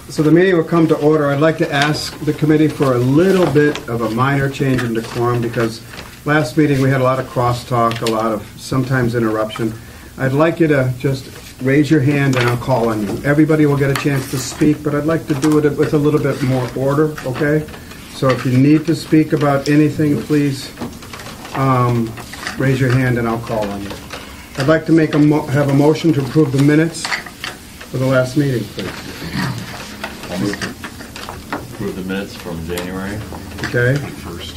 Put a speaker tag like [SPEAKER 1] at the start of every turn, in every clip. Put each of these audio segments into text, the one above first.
[SPEAKER 1] So the meeting will come to order. I'd like to ask the committee for a little bit of a minor change in decorum because last meeting we had a lot of crosstalk, a lot of sometimes interruption. I'd like you to just raise your hand and I'll call on you. Everybody will get a chance to speak, but I'd like to do it with a little bit more order, okay? So if you need to speak about anything, please raise your hand and I'll call on you. I'd like to make have a motion to approve the minutes for the last meeting, please.
[SPEAKER 2] I'll move to approve the minutes from January.
[SPEAKER 1] Okay?
[SPEAKER 3] First.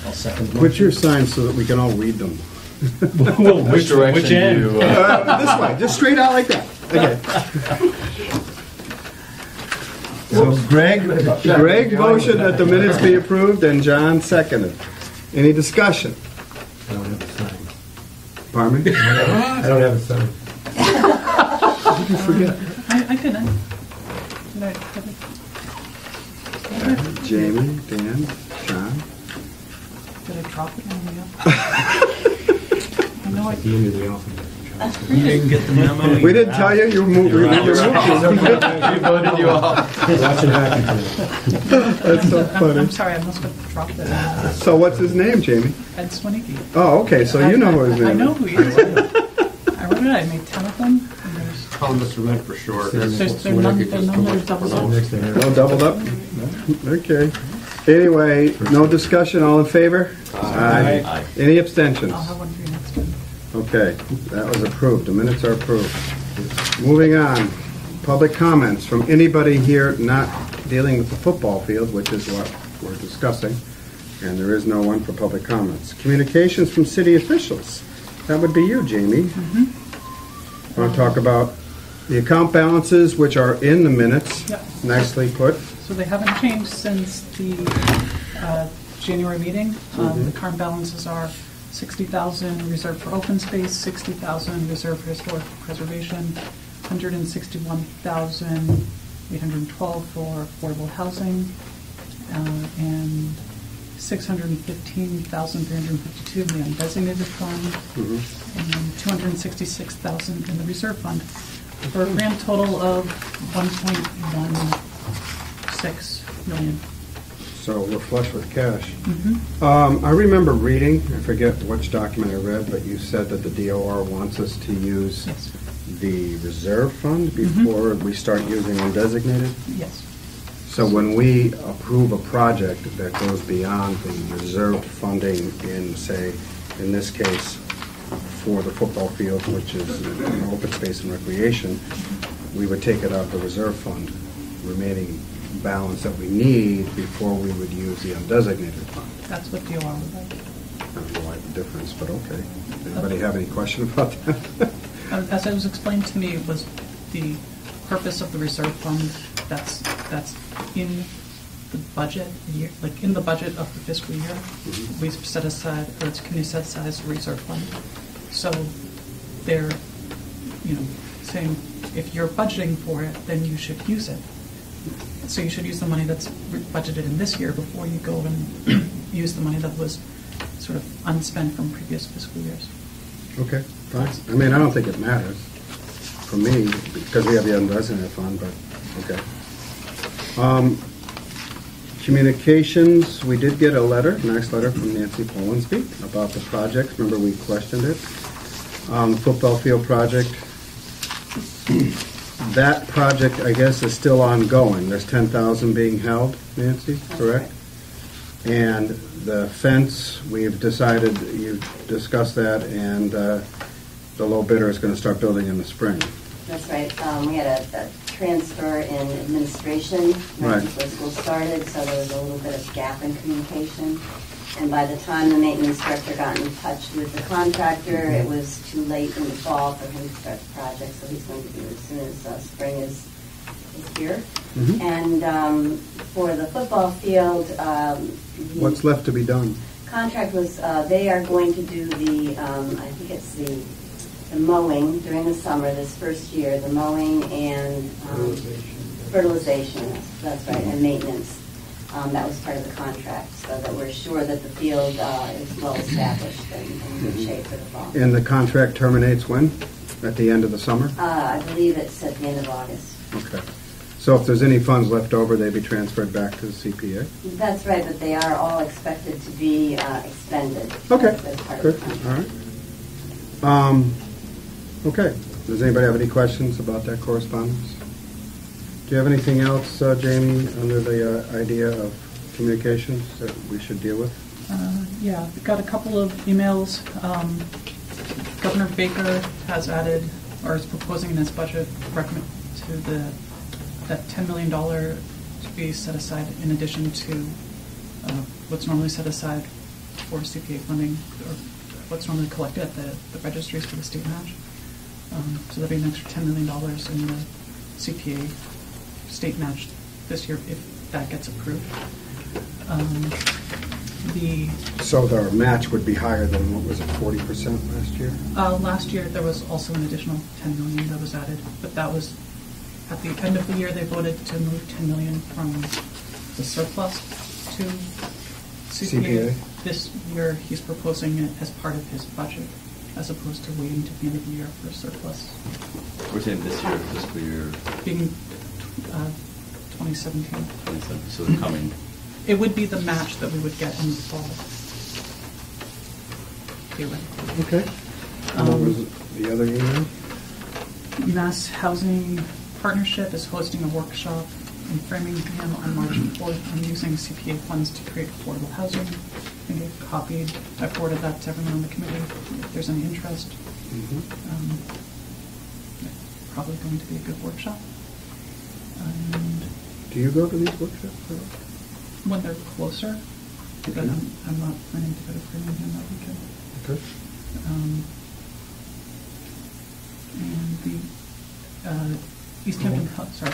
[SPEAKER 4] I'll second the
[SPEAKER 1] Put your signs so that we can all read them.
[SPEAKER 4] Well,
[SPEAKER 2] Which direction
[SPEAKER 4] which
[SPEAKER 2] do
[SPEAKER 4] end?
[SPEAKER 2] you,
[SPEAKER 1] This way, just straight out like that. Okay. So Greg motioned that the minutes be approved and John seconded. Any discussion?
[SPEAKER 4] I don't have a sign.
[SPEAKER 1] Pardon me?
[SPEAKER 4] I don't have a sign.
[SPEAKER 1] What did you forget?
[SPEAKER 5] I couldn't. Did I
[SPEAKER 1] Jamie, Dan, John.
[SPEAKER 5] drop it on the I know
[SPEAKER 4] At the end of the alphabet.
[SPEAKER 5] You didn't get the memo.
[SPEAKER 1] We didn't tell you you moved.
[SPEAKER 2] We voted you off.
[SPEAKER 4] Watch it happen.
[SPEAKER 1] That's so funny.
[SPEAKER 5] I'm sorry, I must have dropped it.
[SPEAKER 1] So what's his name, Jamie?
[SPEAKER 5] Ed Swinnicki.
[SPEAKER 1] Oh, okay. So you know who his name
[SPEAKER 5] I
[SPEAKER 1] is.
[SPEAKER 5] know who he is. I wrote it. I made 10 of them. And
[SPEAKER 3] Call Mr. Red for short.
[SPEAKER 5] they're numbered double up.
[SPEAKER 4] Next thing.
[SPEAKER 1] Oh, doubled up? Okay. Anyway, no discussion. All in favor?
[SPEAKER 4] Aye.
[SPEAKER 2] Aye.
[SPEAKER 1] Any abstentions?
[SPEAKER 5] I'll have one for you next time.
[SPEAKER 1] Okay, that was approved. The minutes are approved. Moving on, public comments from anybody here not dealing with the football field, which is what we're discussing, and there is no one for public comments. Communications from city officials. That would be you, Jamie. Want to talk about the account balances, which are in the minutes,
[SPEAKER 5] Yep.
[SPEAKER 1] nicely put.
[SPEAKER 5] So they haven't changed since the January meeting. The current balances are 60,000 reserved for open space, 60,000 reserved for historic preservation, 161,812 for affordable housing, and 615,352 in the undesignated fund, and 266,000 in the reserve fund, for a grand total of 1.16 million.
[SPEAKER 1] So we're flush with cash. I remember reading, I forget which document I read, but you said that the DOR wants us to use
[SPEAKER 5] Yes.
[SPEAKER 1] the reserve fund before we start using undesignated.
[SPEAKER 5] Yes.
[SPEAKER 1] So when we approve a project that goes beyond the reserved funding in, say, in this case, for the football field, which is open space and recreation, we would take it out of the reserve fund, remaining balance that we need before we would use the undesignated fund.
[SPEAKER 5] That's what DOR would like.
[SPEAKER 1] I don't know why the difference, but okay. Anybody have any question about that?
[SPEAKER 5] As it was explained to me, it was the purpose of the reserve fund that's in the budget year, like in the budget of the fiscal year. We set aside, or it's can you set aside as a reserve fund. So they're, saying if you're budgeting for it, then you should use it. So you should use the money that's budgeted in this year before you go and use the money that was sort of unspent from previous fiscal years.
[SPEAKER 1] Okay, fine. I mean, I don't think it matters for me because we have the undesignated fund, but okay. Communications, we did get a letter, nice letter from Nancy Polensby about the project. Remember we questioned it? Football field project. That project, I guess, is still ongoing. There's 10,000 being held, Nancy, correct? And the fence, we've decided, you've discussed that, and the low bidder is going to start building in the spring.
[SPEAKER 6] That's right. We had a transfer in administration
[SPEAKER 1] Right.
[SPEAKER 6] before school started, so there was a little bit of gap in communication. And by the time the maintenance director got in touch with the contractor, it was too late in the fall for him to start the project, so he's going to do it as soon as spring is here. And for the football field,
[SPEAKER 1] What's left to be done?
[SPEAKER 6] contract was, they are going to do the, I think it's the mowing during the summer this first year, the mowing and fertilization, that's right, and maintenance. That was part of the contract, so that we're sure that the field is well established and in good shape for the fall.
[SPEAKER 1] And the contract terminates when? At the end of the summer?
[SPEAKER 6] I believe it's at the end of August.
[SPEAKER 1] Okay. So if there's any funds left over, they'd be transferred back to the CPA?
[SPEAKER 6] That's right, but they are all expected to be expended.
[SPEAKER 1] Okay,
[SPEAKER 6] as part of
[SPEAKER 1] good,
[SPEAKER 6] the
[SPEAKER 1] all
[SPEAKER 6] contract.
[SPEAKER 1] right. Okay, does anybody have any questions about that correspondence? Do you have anything else, Jamie, under the idea of communications that we should deal with?
[SPEAKER 5] Yeah, we got a couple of emails. Governor Baker has added, or is proposing in his budget, recommend to that $10 million to be set aside in addition to what's normally set aside for CPA funding, or what's normally collected at the registries for the state match. So there'll be an extra $10 million in the CPA state match this year if that gets approved.
[SPEAKER 1] So our match would be higher than, what was it, 40% last year?
[SPEAKER 5] Last year, there was also an additional $10 million that was added, but that was, at the end of the year, they voted to move $10 million from the surplus to CPA.
[SPEAKER 1] CPA.
[SPEAKER 5] This year, he's proposing it as part of his budget, as opposed to waiting to the end of the year for surplus,
[SPEAKER 2] We're saying this year, fiscal year
[SPEAKER 5] being 2017.
[SPEAKER 2] 27, so the coming.
[SPEAKER 5] It would be the match that we would get in the fall. Theoretically.
[SPEAKER 1] Okay. And what was the other email?
[SPEAKER 5] Mass Housing Partnership is hosting a workshop in Framingham on March 4th on using CPA funds to create affordable housing. I think I forwarded that to everyone on the committee if there's any interest. Probably going to be a good workshop. And
[SPEAKER 1] Do you go to these workshops?
[SPEAKER 5] when they're closer, but
[SPEAKER 1] Okay.
[SPEAKER 5] I'm not planning to go to Framingham that weekend.
[SPEAKER 1] Okay.
[SPEAKER 5] And the East Hampton, sorry.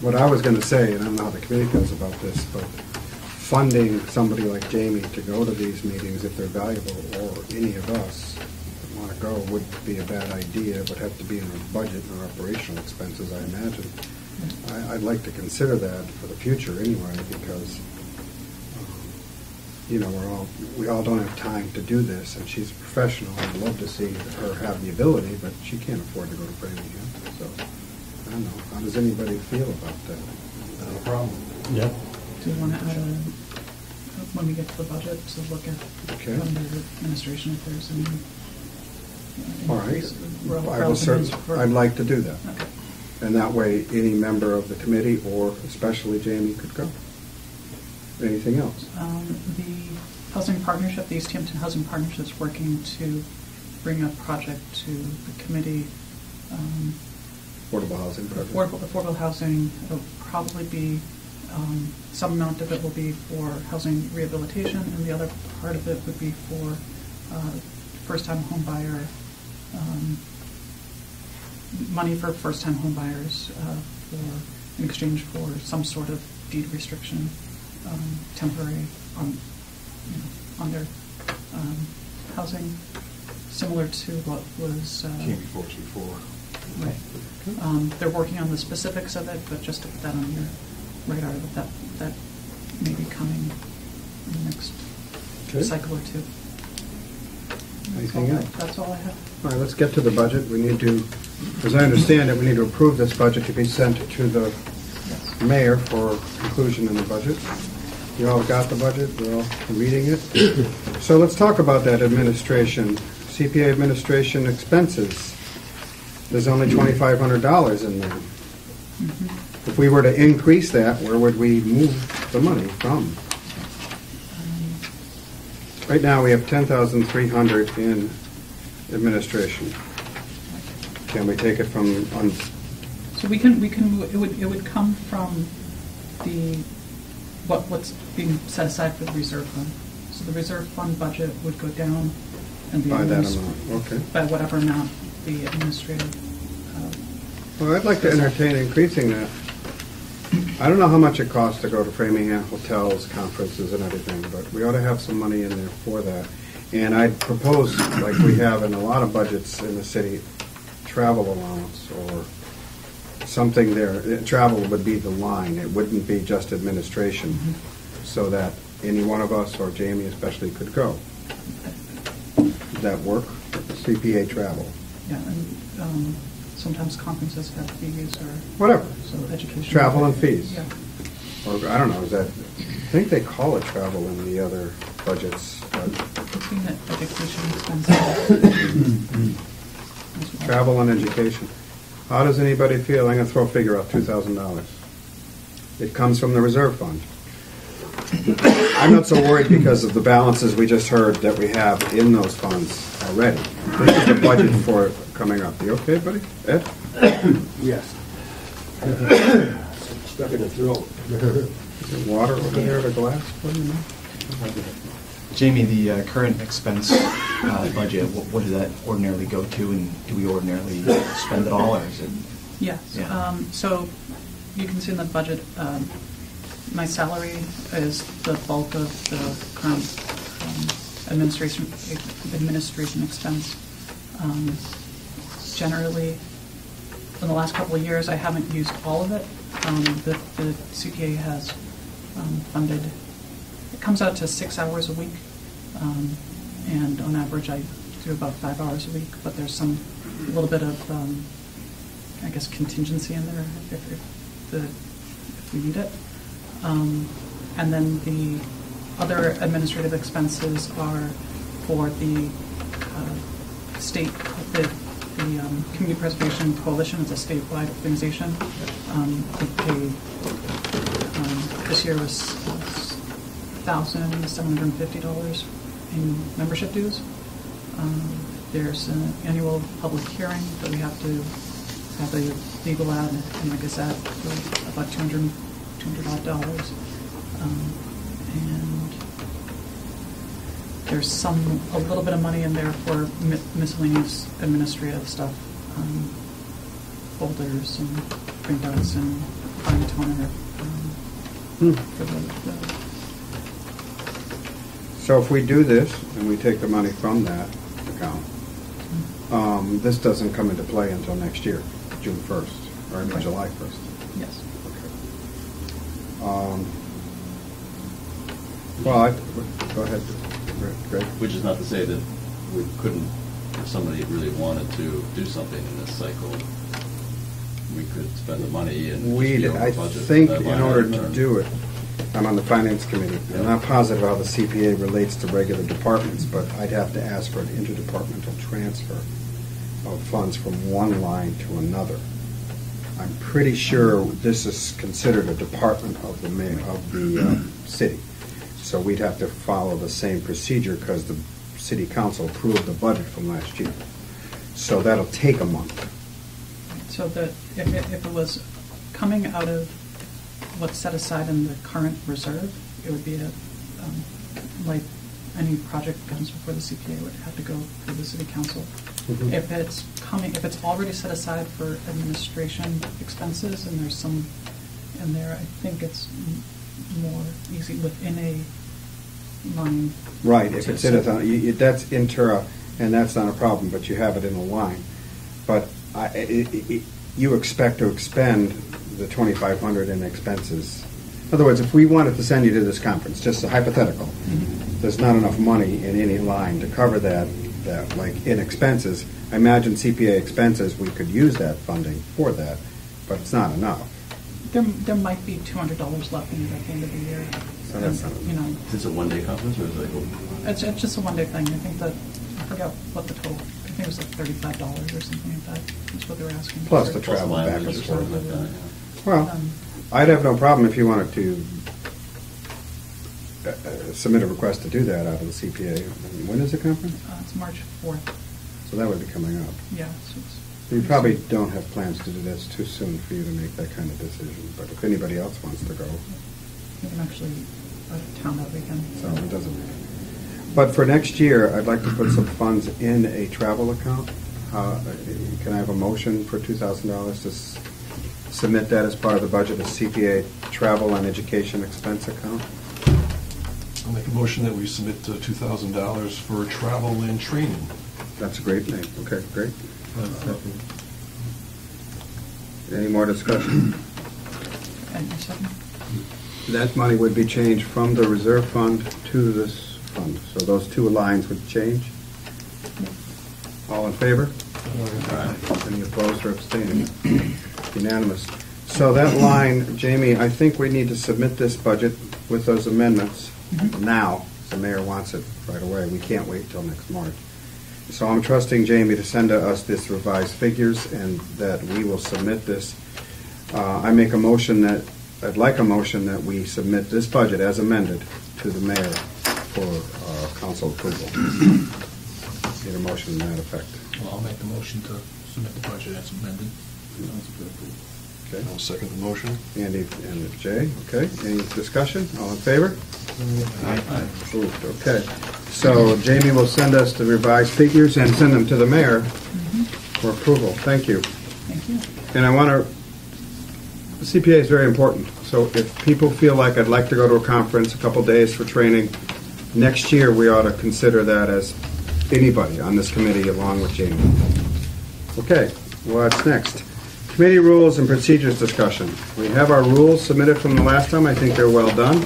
[SPEAKER 1] What I was going to say, and I don't know how the committee feels about this, but funding somebody like Jamie to go to these meetings, if they're valuable, or any of us that want to go, would be a bad idea. It would have to be in our budget and our operational expenses, I imagine. I'd like to consider that for the future anyway, because, we all don't have time to do this, and she's a professional. I'd love to see her have the ability, but she can't afford to go to Framingham. So, I don't know. How does anybody feel about that?
[SPEAKER 3] Not a problem.
[SPEAKER 4] Yeah.
[SPEAKER 5] Do you want to add when we get to the budget, to look at
[SPEAKER 1] Okay.
[SPEAKER 5] under administration if there's any
[SPEAKER 1] All right.
[SPEAKER 5] increase?
[SPEAKER 1] I will I'd like to do that.
[SPEAKER 5] Okay.
[SPEAKER 1] And that way, any member of the committee, or especially Jamie, could go. Anything else?
[SPEAKER 5] The Housing Partnership, the East Hampton Housing Partnership is working to bring a project to the committee.
[SPEAKER 1] Affordable housing project.
[SPEAKER 5] Affordable housing, it'll probably be, some amount of it will be for housing rehabilitation, and the other part of it would be for first-time home buyer, money for first-time home buyers in exchange for some sort of deed restriction, temporary on their housing, similar to what was.
[SPEAKER 3] before.
[SPEAKER 5] Right. They're working on the specifics of it, but just to put that on your radar, that may be coming in the next
[SPEAKER 1] Okay.
[SPEAKER 5] cycle or two.
[SPEAKER 1] Anything else?
[SPEAKER 5] That's all I have.
[SPEAKER 1] All right, let's get to the budget. We need to, as I understand it, we need to approve this budget to be sent to the
[SPEAKER 5] Yes.
[SPEAKER 1] mayor for inclusion in the budget. You all got the budget? We're all reading it? So let's talk about that administration, CPA administration expenses. There's only $2,500 in there. If we were to increase that, where would we move the money from? Right now, we have $10,300 in administration. Can we take it from,
[SPEAKER 5] So we can move, it would come from what's being set aside for the reserve fund. So the reserve fund budget would go down and the
[SPEAKER 1] by that
[SPEAKER 5] adminis-
[SPEAKER 1] amount? Okay.
[SPEAKER 5] by whatever amount the administrative.
[SPEAKER 1] Well, I'd like to entertain increasing that. I don't know how much it costs to go to Framingham hotels, conferences, and everything, but we ought to have some money in there for that. And I'd propose, like we have in a lot of budgets in the city, travel allowance or something there. Travel would be the line. It wouldn't be just administration, so that any one of us, or Jamie especially, could go. Does that work? CPA travel.
[SPEAKER 5] Yeah, and sometimes conferences have fees or.
[SPEAKER 1] Whatever.
[SPEAKER 5] So education.
[SPEAKER 1] Travel and fees.
[SPEAKER 5] Yeah.
[SPEAKER 1] Or, I don't know, is that, I think they call it travel in the other budgets, but
[SPEAKER 5] Between the education expenses. as well.
[SPEAKER 1] travel and education. How does anybody feel? I'm gonna throw a figure out, $2,000. It comes from the reserve fund. I'm not so worried because of the balances we just heard that we have in those funds already. This is the budget for coming up. You okay, buddy? Ed?
[SPEAKER 4] Yes. Stuck in the throat.
[SPEAKER 1] Is there water over there, the glass? What do you know?
[SPEAKER 7] Jamie, the current expense budget, what does that ordinarily go to, and do we ordinarily spend it all, or is it?
[SPEAKER 5] Yes.
[SPEAKER 7] Yeah.
[SPEAKER 5] So you can see in the budget, my salary is the bulk of the current administration expense. Generally, in the last couple of years, I haven't used all of it. The CPA has funded, it comes out to 6 hours a week, and on average I do about 5 hours a week, but there's a little bit of, I guess, contingency in there if we need it. And then the other administrative expenses are for the state, the Community Preservation Coalition is a statewide organization. We pay, this year was $1,750 in membership dues. There's an annual public hearing that we have to have a legal ad in the Gazette for about $200 odd. And there's a little bit of money in there for miscellaneous administrative stuff, folders and printouts and fine toner. For the
[SPEAKER 1] So if we do this, and we take the money from that account, this doesn't come into play until next year, June 1st, or I mean
[SPEAKER 5] Right.
[SPEAKER 1] July 1st.
[SPEAKER 5] yes.
[SPEAKER 1] Well, go ahead, Greg.
[SPEAKER 2] Which is not to say that we couldn't, if somebody really wanted to do something in this cycle, we could spend the money and just be over
[SPEAKER 1] I
[SPEAKER 2] budget.
[SPEAKER 1] think
[SPEAKER 2] That
[SPEAKER 1] in
[SPEAKER 2] line
[SPEAKER 1] order
[SPEAKER 2] item
[SPEAKER 1] to
[SPEAKER 2] or-
[SPEAKER 1] do it, I'm on the finance committee. I'm not positive how the CPA relates to regular departments, but I'd have to ask for an interdepartmental transfer of funds from one line to another. I'm pretty sure this is considered a department of the city. So we'd have to follow the same procedure because the city council approved the budget from last year. So that'll take a month.
[SPEAKER 5] So that if it was coming out of what's set aside in the current reserve, it would be like any project that comes before the CPA would have to go through the city council.
[SPEAKER 1] Mhm.
[SPEAKER 5] If it's already set aside for administration expenses and there's some in there, I think it's more easy within a line.
[SPEAKER 1] Right, if it's in a,
[SPEAKER 5] So-
[SPEAKER 1] that's inter, and that's not a problem, but you have it in a line. But you expect to expend the 2,500 in expenses. In other words, if we wanted to send you to this conference, just a hypothetical, there's not enough money in any line to cover that like in expenses. I imagine CPA expenses, we could use that funding for that, but it's not enough.
[SPEAKER 5] There might be $200 left in it at the end of the year.
[SPEAKER 1] So that's not
[SPEAKER 5] You know,
[SPEAKER 2] Is this a one-day conference or is it like?
[SPEAKER 5] it's just a one-day thing. I think that, I forgot what the total, I think it was like $35 or something like that. That's what they were asking.
[SPEAKER 1] Plus the
[SPEAKER 5] For-
[SPEAKER 1] travel
[SPEAKER 2] Plus
[SPEAKER 1] back
[SPEAKER 2] mileage
[SPEAKER 1] and
[SPEAKER 2] or something
[SPEAKER 1] forth.
[SPEAKER 2] like that, yeah.
[SPEAKER 1] Well,
[SPEAKER 5] Um,
[SPEAKER 1] I'd have no problem if you wanted to submit a request to do that out of the CPA. I mean, when is the conference?
[SPEAKER 5] It's March 4th,
[SPEAKER 1] So that would be coming up.
[SPEAKER 5] yeah. So it's-
[SPEAKER 1] You probably don't have plans to do this too soon for you to make that kind of decision, but if anybody else wants to go,
[SPEAKER 5] I'm actually out of town that weekend.
[SPEAKER 1] so it doesn't. But for next year, I'd like to put some funds in a travel account. Can I have a motion for $2,000 to submit that as part of the budget, a CPA travel and education expense account?
[SPEAKER 3] I'll make a motion that we submit $2,000 for travel and training.
[SPEAKER 1] That's a great thing. Okay, great. Any more discussion?
[SPEAKER 5] And your second?
[SPEAKER 1] That money would be changed from the reserve fund to this fund. So those two lines would change. All in favor? Any opposed or abstaining? Unanimous. So that line, Jamie, I think we need to submit this budget with those amendments now. The mayor wants it right away. We can't wait till next March. So I'm trusting Jamie to send us this revised figures and that we will submit this. I'd like a motion that we submit this budget as amended to the mayor for council approval. Need a motion to that effect.
[SPEAKER 8] Well, I'll make the motion to submit the budget as amended.
[SPEAKER 1] Okay.
[SPEAKER 3] I'll second the motion.
[SPEAKER 1] Andy and Jay, okay. Any discussion? All in favor?
[SPEAKER 7] Aye.
[SPEAKER 1] Approved, okay. So Jamie will send us the revised figures and send them to the mayor for approval. Thank you.
[SPEAKER 5] Thank you.
[SPEAKER 1] And I want to, CPA is very important. So if people feel like I'd like to go to a conference, a couple days for training, next year we ought to consider that as anybody on this committee along with Jamie. Okay, what's next? Committee rules and procedures discussion. We have our rules submitted from the last time. I think they're well done.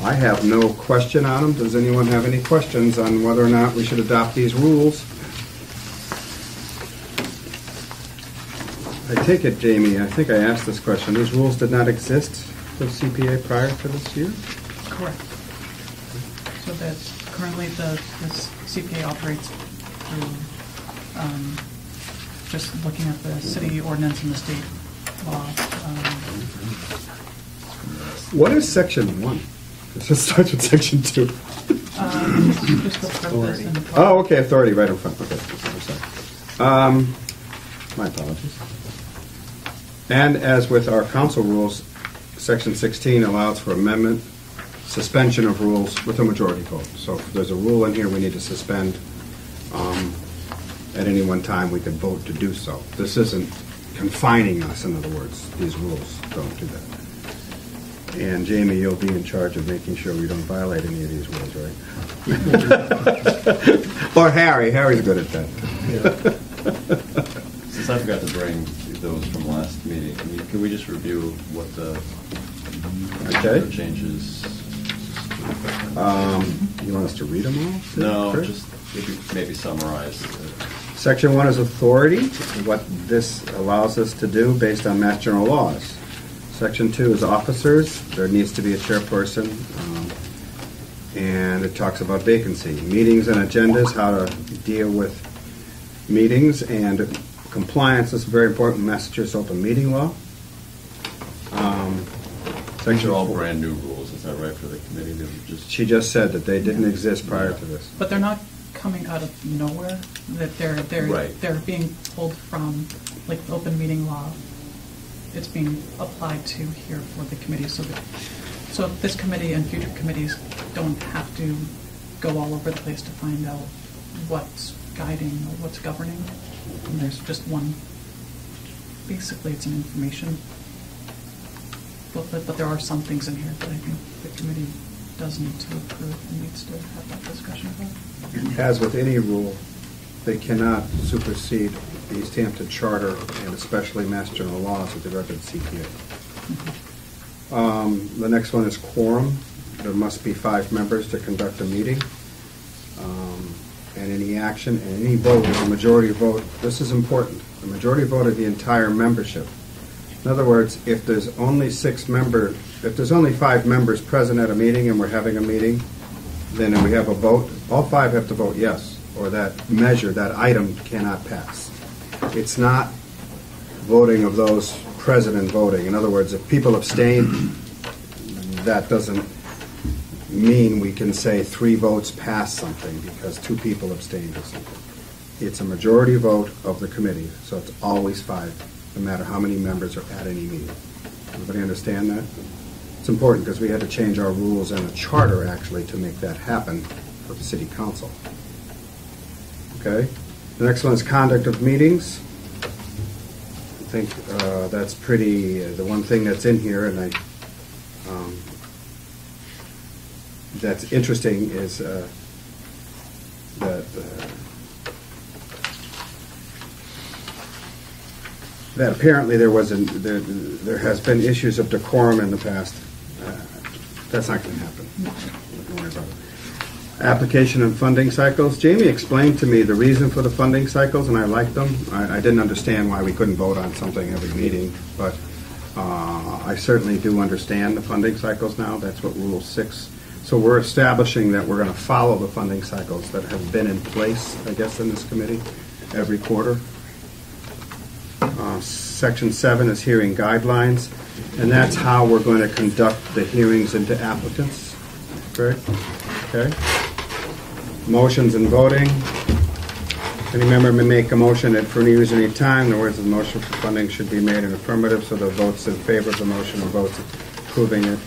[SPEAKER 1] I have no question on them. Does anyone have any questions on whether or not we should adopt these rules? I take it, Jamie, I think I asked this question. These rules did not exist for CPA prior to this year?
[SPEAKER 5] Correct. So that currently the CPA operates through, just looking at the city ordinance and the state law.
[SPEAKER 1] What is section 1? It just starts with section 2.
[SPEAKER 5] Just the purpose and.
[SPEAKER 1] Oh, okay, authority right in front. Okay, I'm sorry. My apologies. And as with our council rules, section 16 allows for amendment, suspension of rules with a majority vote. So if there's a rule in here we need to suspend, at any one time we could vote to do so. This isn't confining us, in other words. These rules don't do that. And Jamie, you'll be in charge of making sure we don't violate any of these rules, right? Or Harry. Harry's good at that.
[SPEAKER 2] Since I forgot to bring those from last meeting, can we just review what the
[SPEAKER 1] Okay.
[SPEAKER 2] changes?
[SPEAKER 1] You want us to read them all?
[SPEAKER 2] No,
[SPEAKER 1] Chris?
[SPEAKER 2] just maybe summarize.
[SPEAKER 1] Section 1 is authority, what this allows us to do based on Mass General laws. Section 2 is officers. There needs to be a chairperson. And it talks about vacancy. Meetings and agendas, how to deal with meetings, and compliance is very important. Massachusetts open meeting law.
[SPEAKER 2] These
[SPEAKER 1] Section
[SPEAKER 2] are all
[SPEAKER 1] 4
[SPEAKER 2] brand new rules, is that right, for the committee? They were just
[SPEAKER 1] She just said that they didn't exist prior to this.
[SPEAKER 5] But they're not coming out of nowhere, that
[SPEAKER 2] Right.
[SPEAKER 5] they're being pulled from, like, the open meeting law. It's being applied to here for the committee, so this committee and future committees don't have to go all over the place to find out what's guiding or what's governing. And there's just one, basically it's an information booklet, but there are some things in here that I think the committee does need to approve and needs to have that discussion about.
[SPEAKER 1] As with any rule, they cannot supersede the East Hampton Charter and especially Mass General laws with regard to the CPA. The next one is quorum. There must be 5 members to conduct a meeting. And any action and any vote is a majority vote. This is important. A majority vote of the entire membership. In other words, if there's only 5 members present at a meeting and we're having a meeting, then we have a vote, all 5 have to vote yes, or that measure, that item cannot pass. It's not voting of those present and voting. In other words, if people abstain, that doesn't mean we can say 3 votes pass something because 2 people abstained or something. It's a majority vote of the committee, so it's always 5, no matter how many members are at any meeting. Everybody understand that? It's important because we had to change our rules and a charter actually to make that happen for the city council. Okay? The next one is conduct of meetings. I think that's pretty, the one thing that's in here, and that's interesting is that apparently there has been issues of decorum in the past. That's not going to happen. Don't worry about application and funding cycles. Jamie explained to me the reason for the funding cycles, and I liked them. I didn't understand why we couldn't vote on something every meeting, but I certainly do understand the funding cycles now. That's what Rule 6. So we're establishing that we're going to follow the funding cycles that have been in place, I guess, in this committee every quarter. Section 7 is hearing guidelines, and that's how we're going to conduct the hearings into applicants. Correct? Okay. Motions and voting. Any member may make a motion at for any reason, any time. In other words, the motion for funding should be made in affirmative, so the votes in favor of the motion are votes approving it.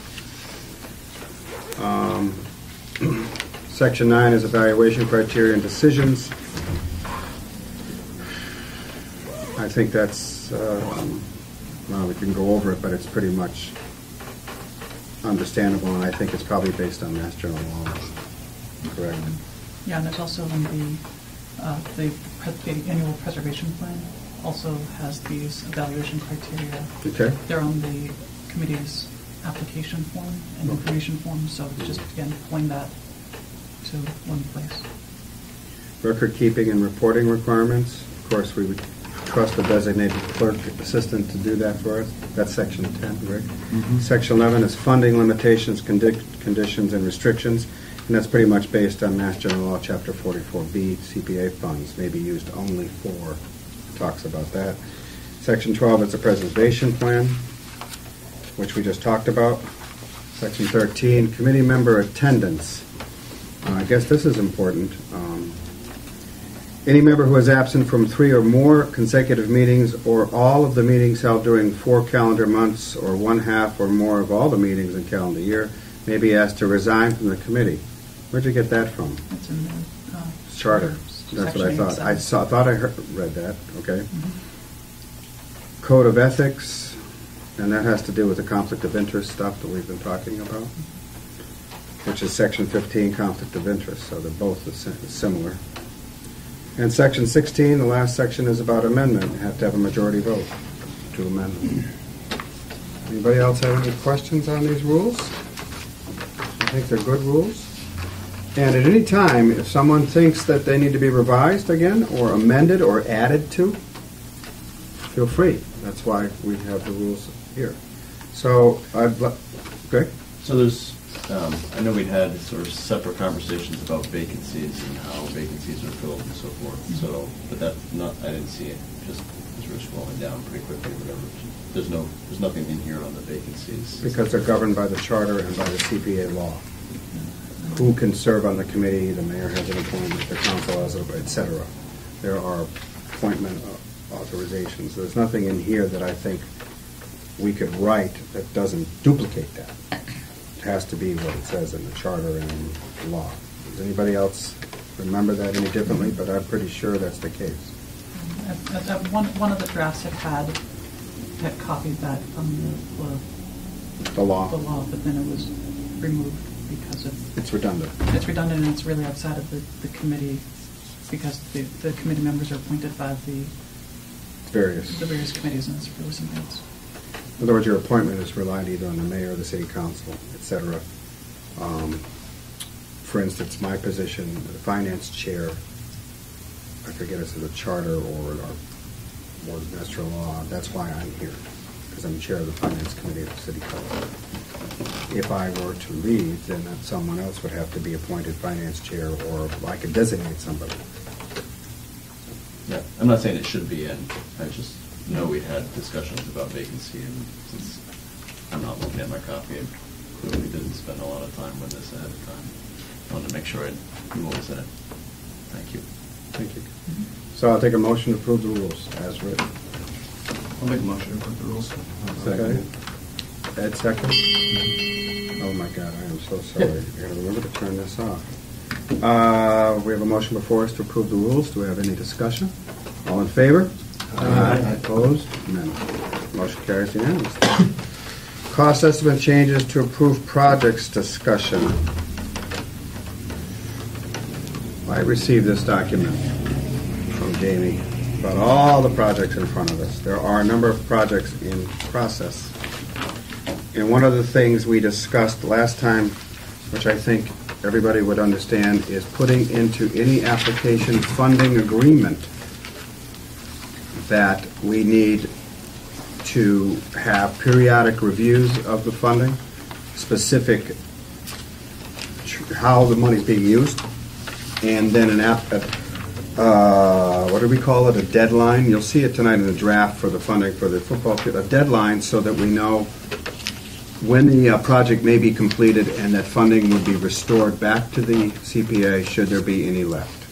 [SPEAKER 1] Section 9 is evaluation criteria and decisions. I think that's, well, we can go over it, but it's pretty much understandable, and I think it's probably based on Mass General law. Correct?
[SPEAKER 5] Yeah, and there's also in the annual preservation plan also has these evaluation criteria.
[SPEAKER 1] Okay.
[SPEAKER 5] They're on the committee's application form and information form, so it's just, again, pulling that to one place.
[SPEAKER 1] Record keeping and reporting requirements. Of course, we would trust the designated clerk assistant to do that for us. That's section 10, right? Section 11 is funding limitations, conditions, and restrictions, and that's pretty much based on Mass General Law, Chapter 44B. CPA funds may be used only for, talks about that. Section 12 is a preservation plan, which we just talked about. Section 13, committee member attendance. I guess this is important. Any member who is absent from 3 or more consecutive meetings or all of the meetings held during 4 calendar months or 1/2 or more of all the meetings in calendar year may be asked to resign from the committee. Where'd you get that from?
[SPEAKER 5] It's in the
[SPEAKER 1] Charter. That's what I
[SPEAKER 5] Section
[SPEAKER 1] thought.
[SPEAKER 5] 87.
[SPEAKER 1] Thought I read that. Okay. Code of ethics, and that has to do with the conflict of interest stuff that we've been talking about, which is Section 15, conflict of interest. So they're both similar. And Section 16, the last section, is about amendment. You have to have a majority vote to amend. Anybody else have any questions on these rules? I think they're good rules. And at any time, if someone thinks that they need to be revised again, or amended, or added to, feel free. That's why we have the rules here. So, Greg?
[SPEAKER 2] So there's, I know we'd had sort of separate conversations about vacancies and how vacancies are filled and so forth. So, but that I didn't see it. Just as we're scrolling down pretty quickly, whatever. There's nothing in here on the vacancies.
[SPEAKER 1] Because they're governed by the charter and by the CPA law. Who can serve on the committee? The mayor has an appointment. The council has, et cetera. There are appointment authorizations. There's nothing in here that I think we could write that doesn't duplicate that. It has to be what it says in the charter and the law. Does anybody else remember that any differently? But I'm pretty sure that's the case.
[SPEAKER 5] One of the drafts had copied that from
[SPEAKER 1] The law.
[SPEAKER 5] the law, but then it was removed because of
[SPEAKER 1] It's redundant.
[SPEAKER 5] it's redundant and it's really outside of the committee because the committee members are appointed by the
[SPEAKER 1] Various.
[SPEAKER 5] various committees, and it's really something else.
[SPEAKER 1] In other words, your appointment is relied either on the mayor or the city council, et cetera. For instance, my position, the finance chair, I forget if it's a charter or master law, that's why I'm here, because I'm chair of the finance committee of the city council. If I were to leave, then someone else would have to be appointed finance chair, or I could designate somebody.
[SPEAKER 2] Yeah, I'm not saying it should be in. I just know we had discussions about vacancy, and since I'm not looking at my copy, I clearly didn't spend a lot of time with this ahead of time. I wanted to make sure I knew what was in it. Thank you.
[SPEAKER 1] Thank you. So I'll take a motion to approve the rules as written.
[SPEAKER 7] I'll make a motion to approve the rules.
[SPEAKER 1] Second. Ed, second? Oh, my God, I am so sorry. I gotta remember to turn this off. We have a motion before us to approve the rules. Do we have any discussion? All in favor? Aye. Opposed? None. Motion carries unanimously. Cost estimate changes to approved projects discussion. I received this document from Jamie about all the projects in front of us. There are a number of projects in process. And one of the things we discussed last time, which I think everybody would understand, is putting into any application funding agreement that we need to have periodic reviews of the funding, specific how the money's being used, and then what do we call it, a deadline? You'll see it tonight in the draft for the funding for the football field, a deadline so that we know when the project may be completed and that funding would be restored back to the CPA should there be any left.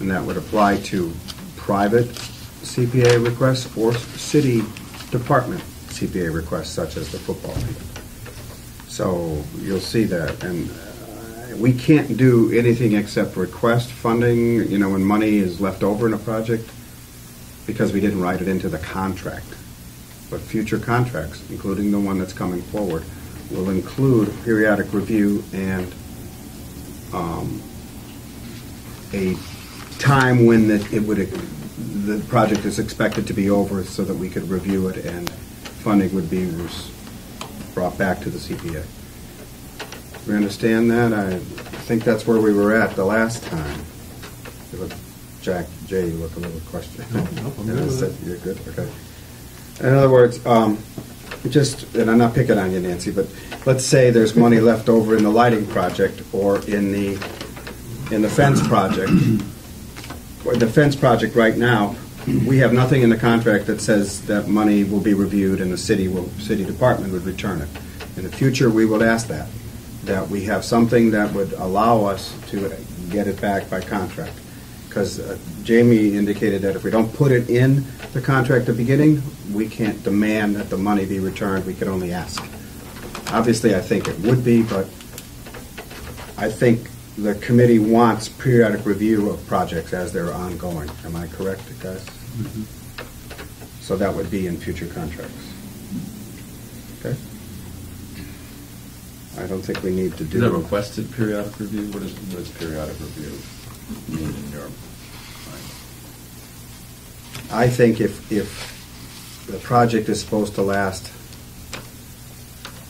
[SPEAKER 1] And that would apply to private CPA requests or city department CPA requests such as the football field. So you'll see that. And we can't do anything except request funding, when money is left over in a project because we didn't write it into the contract. But future contracts, including the one that's coming forward, will include periodic review and a time when the project is expected to be over so that we could review it and funding would be brought back to the CPA. We understand that? I think that's where we were at the last time. You look, Jay, you look a little questioning.
[SPEAKER 3] No, I'm good with it.
[SPEAKER 1] You're good? Okay. In other words, and I'm not picking on you, Nancy, but let's say there's money left over in the lighting project or in the fence project. Or the fence project right now, we have nothing in the contract that says that money will be reviewed and the city department would return it. In the future, we will ask that we have something that would allow us to get it back by contract. Because Jamie indicated that if we don't put it in the contract at the beginning, we can't demand that the money be returned. We can only ask. Obviously, I think it would be, but I think the committee wants periodic review of projects as they're ongoing. Am I correct, guys? Mm-hmm. So that would be in future contracts. Okay? I don't think we need to do...
[SPEAKER 2] Is that requested periodic review? What is periodic review mean in your mind?
[SPEAKER 1] I think if the project is supposed to last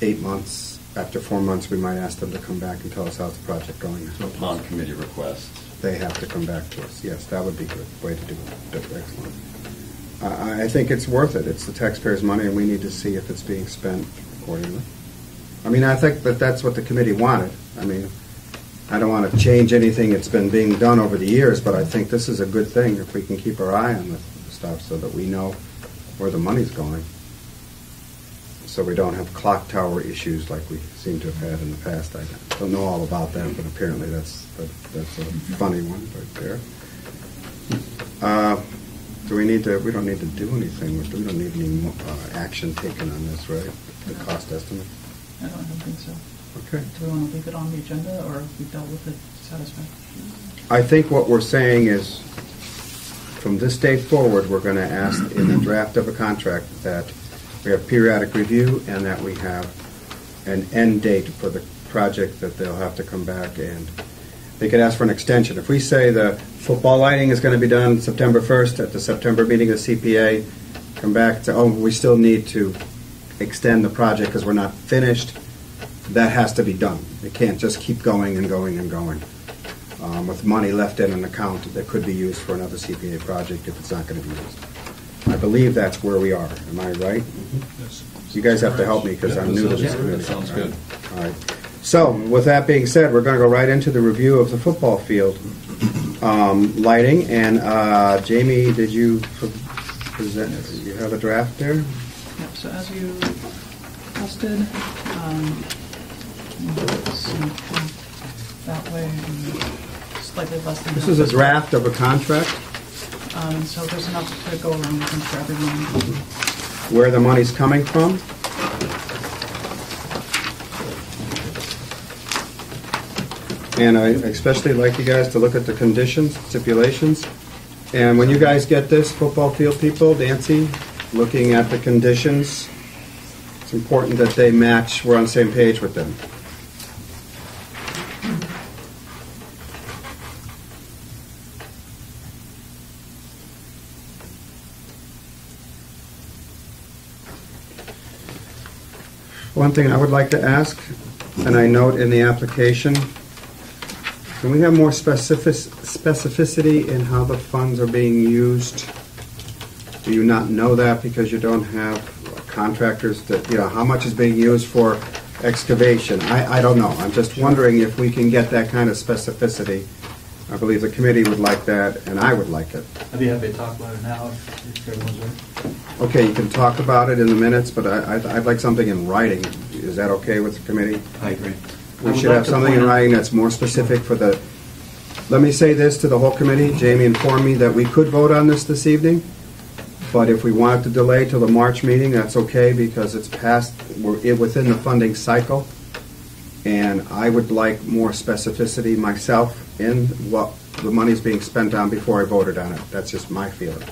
[SPEAKER 1] 8 months, after 4 months, we might ask them to come back and tell us how's the project going.
[SPEAKER 2] So upon committee request.
[SPEAKER 1] They have to come back to us. Yes, that would be a good way to do it. That's excellent. I think it's worth it. It's the taxpayers' money, and we need to see if it's being spent accordingly. I mean, I think that's what the committee wanted. I mean, I don't want to change anything that's been being done over the years, but I think this is a good thing if we can keep our eye on the stuff so that we know where the money's going. So we don't have clock tower issues like we seem to have had in the past. I don't know all about that, but apparently that's a funny one right there. We don't need to do anything. We don't need any more, action taken on this, right? The cost estimate?
[SPEAKER 5] I don't think so.
[SPEAKER 1] Okay.
[SPEAKER 5] Do we want to leave it on the agenda, or have we dealt with it satisfactorily?
[SPEAKER 1] I think what we're saying is, from this date forward, we're going to ask in the draft of a contract that we have periodic review and that we have an end date for the project that they'll have to come back and they could ask for an extension. If we say the football lighting is going to be done September 1st at the September meeting of CPA, come back and say, we still need to extend the project because we're not finished, that has to be done. It can't just keep going and going and going. With money left in an account that could be used for another CPA project if it's not going to be used. I believe that's where we are. Am I right?
[SPEAKER 8] Yes.
[SPEAKER 1] You guys have to help me because I'm new to this committee.
[SPEAKER 2] That sounds good.
[SPEAKER 1] All right. So, with that being said, we're going to go right into the review of the football field lighting. And Jamie, did you present? You have a draft there?
[SPEAKER 5] Yep, so as you requested, that way, slightly less than...
[SPEAKER 1] This is a draft of a contract,
[SPEAKER 5] So there's enough to go around, I think, for everyone.
[SPEAKER 1] where the money's coming from. And I especially like you guys to look at the conditions, stipulations. And when you guys get this, football field people, Nancy, looking at the conditions, it's important that they match, we're on the same page with them. One thing I would like to ask, and I note in the application, Can we have more specificity in how the funds are being used? Do you not know that because you don't have contractors that, how much is being used for excavation? I don't know. I'm just wondering if we can get that kind of specificity. I believe the committee would like that, and I would like it.
[SPEAKER 4] I'd be happy to talk about it now if everyone's ready.
[SPEAKER 1] Okay, you can talk about it in the minutes, but I'd like something in writing. Is that okay with the committee?
[SPEAKER 7] I agree.
[SPEAKER 1] We should have something in writing that's more specific for the, let me say this to the whole committee. Jamie informed me that we could vote on this evening, but if we wanted to delay till the March meeting, that's okay because it's past, we're within the funding cycle. And I would like more specificity myself in what the money's being spent on before I voted on it. That's just my feeling.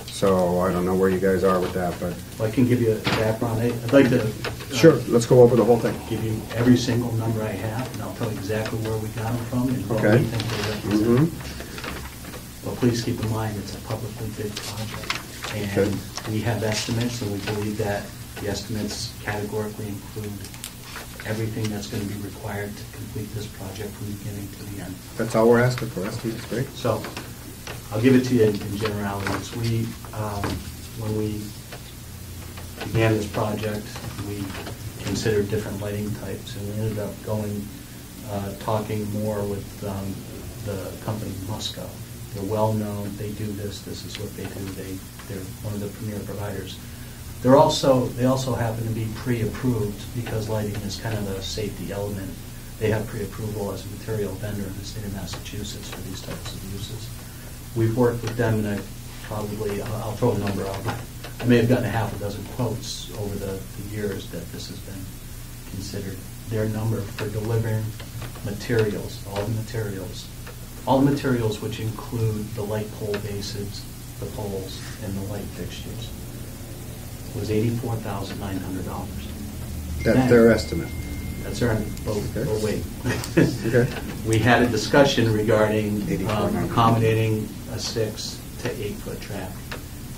[SPEAKER 1] So I don't know where you guys are with that, but
[SPEAKER 4] Well, I can give you a background. I'd like to
[SPEAKER 1] sure, let's go over the whole thing.
[SPEAKER 4] give you every single number I have, and I'll tell you exactly where we got them from and what
[SPEAKER 1] Okay.
[SPEAKER 4] we think they represent.
[SPEAKER 1] Mhm.
[SPEAKER 4] But please keep in mind, it's a publicly bid project.
[SPEAKER 1] Okay.
[SPEAKER 4] And we have estimates, and we believe that the estimates categorically include everything that's going to be required to complete this project from beginning to the end.
[SPEAKER 1] That's all we're asking for. That's great.
[SPEAKER 4] So, I'll give it to you in generalities. When we began this project, we considered different lighting types, and we ended up talking more with the company Musco. They're well-known, they do this is what they do, they're one of the premier providers. They also happen to be pre-approved, because lighting is kind of a safety element. They have pre-approval as a material vendor in the state of Massachusetts for these types of uses. We've worked with them, and I'll throw a number out. I may have gotten a half a dozen quotes over the years that this has been considered. Their number for delivering materials, all the materials which include the light pole bases, the poles, and the light fixtures, was $84,900.
[SPEAKER 1] That's their estimate.
[SPEAKER 4] That's our,
[SPEAKER 1] Okay.
[SPEAKER 4] wait.
[SPEAKER 1] Okay.
[SPEAKER 4] We had a discussion regarding
[SPEAKER 1] 84,900.
[SPEAKER 4] accommodating a 6 to 8 foot track.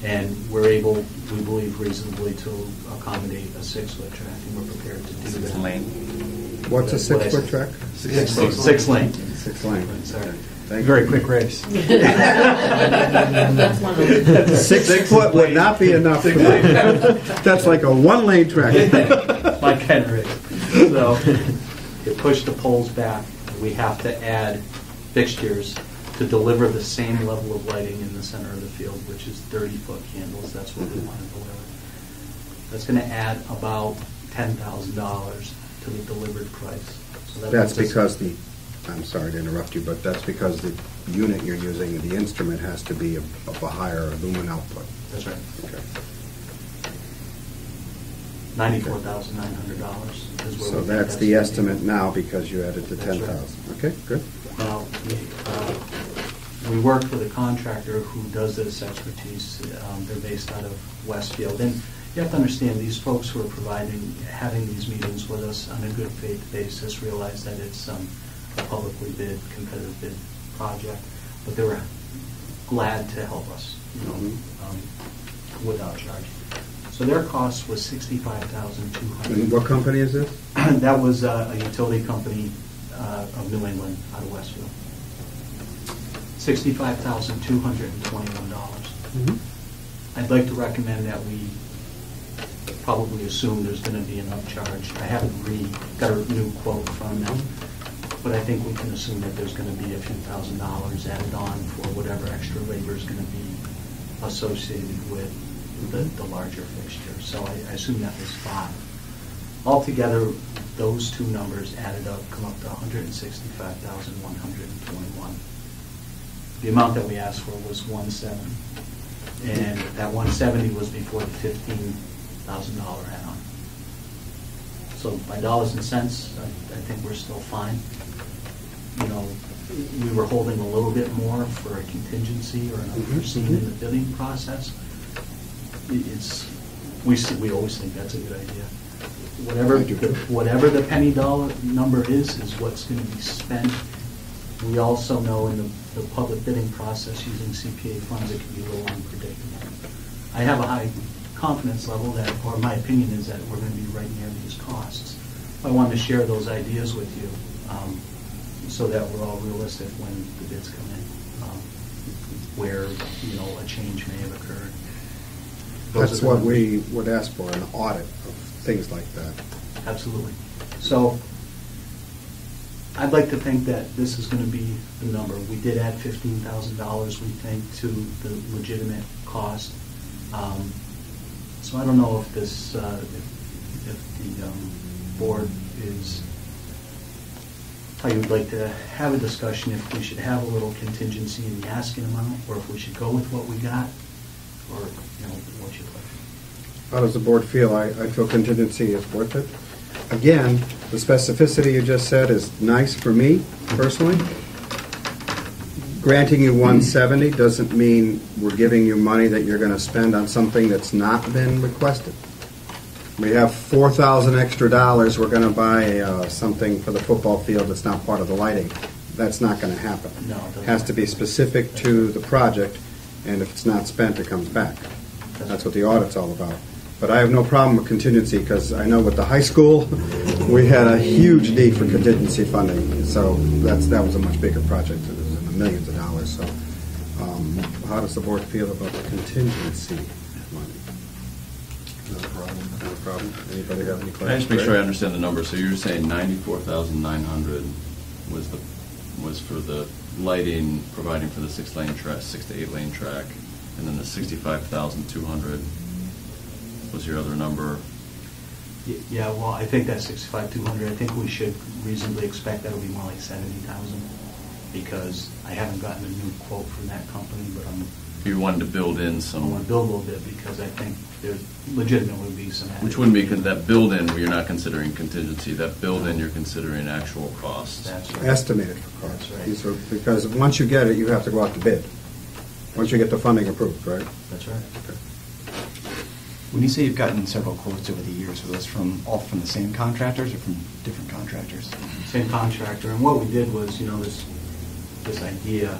[SPEAKER 4] And we're able, we believe reasonably, to accommodate a 6 foot track, and we're prepared to do that.
[SPEAKER 1] What's a
[SPEAKER 4] What I
[SPEAKER 1] 6 foot
[SPEAKER 4] said.
[SPEAKER 1] track?
[SPEAKER 4] 6 lane.
[SPEAKER 1] 6 lane.
[SPEAKER 4] Sorry.
[SPEAKER 1] Thank you.
[SPEAKER 7] Very quick race.
[SPEAKER 6] That's one of those.
[SPEAKER 1] 6 foot would not be enough. For me. That's like a 1 lane track.
[SPEAKER 4] Like Henry. So it pushed the poles back. We have to add fixtures to deliver the same level of lighting in the center of the field, which is 30-foot candles. That's what we want to deliver. That's going to add about $10,000 to the delivered price. So
[SPEAKER 1] That's
[SPEAKER 4] puts us-
[SPEAKER 1] because I'm sorry to interrupt you, but that's because the unit you're using, the instrument has to be of a higher lumen output.
[SPEAKER 4] That's right.
[SPEAKER 1] Okay.
[SPEAKER 4] $94,900 is where
[SPEAKER 1] So
[SPEAKER 4] we
[SPEAKER 1] that's
[SPEAKER 4] think
[SPEAKER 1] the
[SPEAKER 4] that's
[SPEAKER 1] estimate now because you added the
[SPEAKER 4] That's right.
[SPEAKER 1] 10,000. Okay, good.
[SPEAKER 4] Now, we worked with a contractor who does this expertise. They're based out of Westfield. And you have to understand, these folks who are having these meetings with us on a good faith basis realize that it's a publicly bid, competitive bid project, but they were glad to help us, without charge. So their cost was $65,200.
[SPEAKER 1] And what company is this?
[SPEAKER 4] That was a utility company of New England out of Westfield. $65,221. I'd like to recommend that we probably assume there's going to be an upcharge. I haven't got a new quote from them, but I think we can assume that there's going to be a few $1,000s added on for whatever extra labor is going to be associated with the larger fixture. So I assume that was 5. Altogether, those two numbers added up, come up to $165,121. The amount that we asked for was $170, and that $170 was before the $15,000 add-on. So by dollars and cents, I think we're still fine. You know, we were holding a little bit more for a contingency or an unforeseen in the bidding process. We always think that's a good idea. Whatever the penny dollar number is what's going to be spent. We also know in the public bidding process using CPA funds, it can be a little unpredictable. I have a high confidence level that, or my opinion is that we're going to be right near these costs. I wanted to share those ideas with you. so that we're all realistic when the bids come in, where, a change may have occurred. Those
[SPEAKER 1] That's
[SPEAKER 4] are the
[SPEAKER 1] what
[SPEAKER 4] numbers.
[SPEAKER 1] we would ask for, an audit of things like that.
[SPEAKER 4] Absolutely. So I'd like to think that this is going to be the number. We did add $15,000, we think, to the legitimate cost. So I don't know if this, if the board is, how you'd like to have a discussion, if we should have a little contingency in the asking amount, or if we should go with what we got, or, what you'd like.
[SPEAKER 1] How does the board feel? I feel contingency is worth it. Again, the specificity you just said is nice for me personally. Granting you 170 doesn't mean we're giving you money that you're going to spend on something that's not been requested. We have $4,000 extra dollars. We're going to buy something for the football field that's not part of the lighting. That's not going to happen.
[SPEAKER 4] No, it doesn't.
[SPEAKER 1] It has to be specific to the project, and if it's not spent, it comes back. That's what the audit's all about. But I have no problem with contingency, because I know with the high school, we had a huge need for contingency funding. So that was a much bigger project. It was in the millions of dollars. So how does the board feel about the contingency money?
[SPEAKER 3] Not a problem.
[SPEAKER 1] Not a problem. Anybody have any questions?
[SPEAKER 2] Can I just make sure I understand the number? So you're saying 94,900 was for the lighting, providing for the 6 to 8 lane track, and then the 65,200 was your other number.
[SPEAKER 4] Yeah, well, I think that's 65,200. I think we should reasonably expect that'll be more like 70,000, because I haven't gotten a new quote from that company, but
[SPEAKER 2] You wanted to build in
[SPEAKER 4] I
[SPEAKER 2] some,
[SPEAKER 4] want to build a little bit, because I think there legitimately would be some added.
[SPEAKER 2] which wouldn't be, that build-in, you're not considering contingency. That build-in, you're considering actual costs.
[SPEAKER 4] That's right.
[SPEAKER 1] Estimated for costs.
[SPEAKER 4] That's right.
[SPEAKER 1] These are, because once you get it, you have to go out to bid. Once you get the funding approved, right?
[SPEAKER 4] That's right.
[SPEAKER 7] When you say you've gotten several quotes over the years, were those all from the same contractors or from different contractors?
[SPEAKER 4] Same contractor, and what we did was, this idea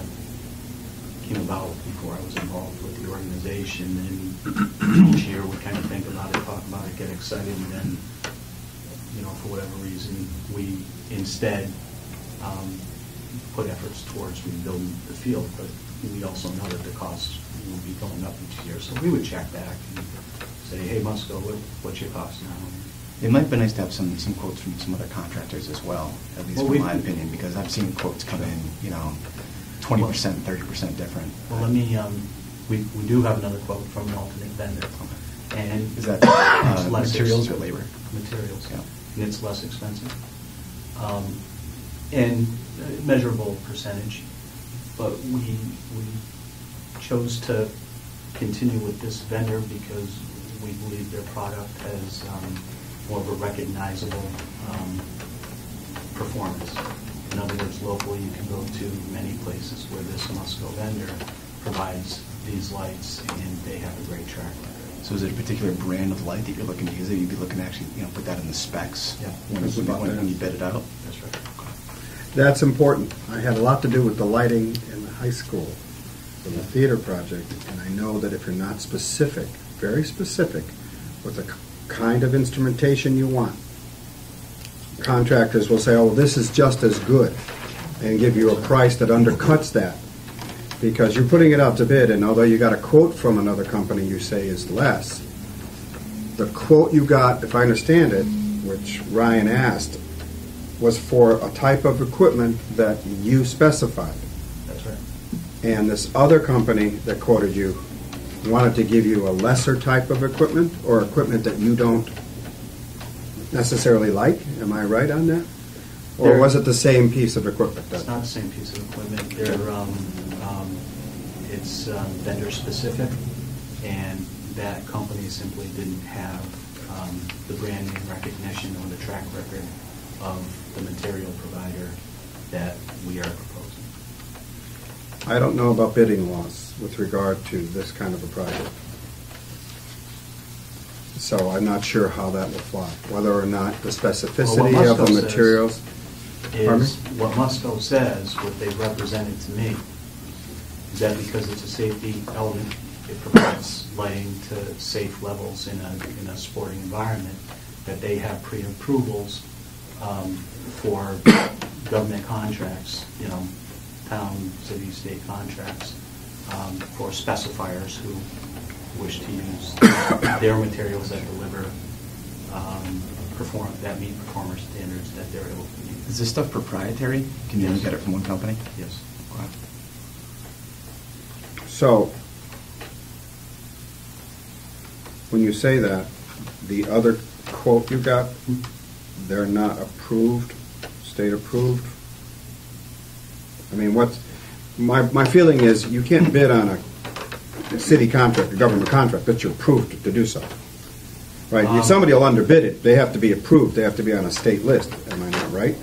[SPEAKER 4] came about before I was involved with the organization, and each year we kind of think about it, talk about it, get excited, and then, for whatever reason, we instead put efforts towards rebuilding the field, but we also know that the costs will be going up each year, so we would check back and say, hey, Musco, what's your cost now?
[SPEAKER 7] It might be nice to have some quotes from some other contractors as well, at least
[SPEAKER 4] Well,
[SPEAKER 7] from my opinion, because I've seen quotes come in, 20%, 30% different.
[SPEAKER 4] Well, let me, we do have another quote from an alternate vendor, and
[SPEAKER 7] Is that
[SPEAKER 4] it's less
[SPEAKER 7] materials or
[SPEAKER 4] ex-
[SPEAKER 7] labor?
[SPEAKER 4] Materials,
[SPEAKER 7] Yeah.
[SPEAKER 4] and it's less expensive. And a measurable percentage, but we chose to continue with this vendor because we believe their product has more of a recognizable performance. In other words, locally, you can go to many places where this Musco vendor provides these lights, and they have a great track record.
[SPEAKER 7] So is it a particular brand of light that you're looking to use? That you'd be looking to actually, put that in the specs
[SPEAKER 4] Yeah.
[SPEAKER 7] when you bid it out?
[SPEAKER 4] That's right.
[SPEAKER 1] That's important. I had a lot to do with the lighting in the high school for the theater project, and I know that if you're not specific, very specific, with the kind of instrumentation you want, contractors will say, oh, this is just as good, and give you a price that undercuts that, because you're putting it out to bid, and although you got a quote from another company you say is less, the quote you got, if I understand it, which Ryan asked, was for a type of equipment that you specified.
[SPEAKER 4] That's right.
[SPEAKER 1] And this other company that quoted you wanted to give you a lesser type of equipment, or equipment that you don't necessarily like? Am I right on that? Or was it the same piece of equipment?
[SPEAKER 4] It's not the same piece of equipment. It's vendor specific, and that company simply didn't have the brand name recognition or the track record of the material provider that we are proposing.
[SPEAKER 1] I don't know about bidding laws with regard to this kind of a project. So I'm not sure how that will fly, whether or not the specificity
[SPEAKER 4] Well,
[SPEAKER 1] of
[SPEAKER 4] what
[SPEAKER 1] the
[SPEAKER 4] Musco says
[SPEAKER 1] materials. Pardon me?
[SPEAKER 4] Is what Musco says, what they've represented to me, is that because it's a safety element, it provides lighting to safe levels in a sporting environment, that they have pre-approvals for government contracts, town, city, state contracts, for specifiers who wish to use their materials that deliver, that meet performer standards that they're able to meet.
[SPEAKER 7] Is this stuff proprietary? Can you only get it from one company?
[SPEAKER 4] Yes.
[SPEAKER 7] Wow.
[SPEAKER 1] So, when you say that, the other quote you got, they're not approved, state approved? I mean, my feeling is you can't bid on a city contract, a government contract, but you're approved to do so. Right? If somebody will underbid it, they have to be approved, they have to be on a state list, am I not right?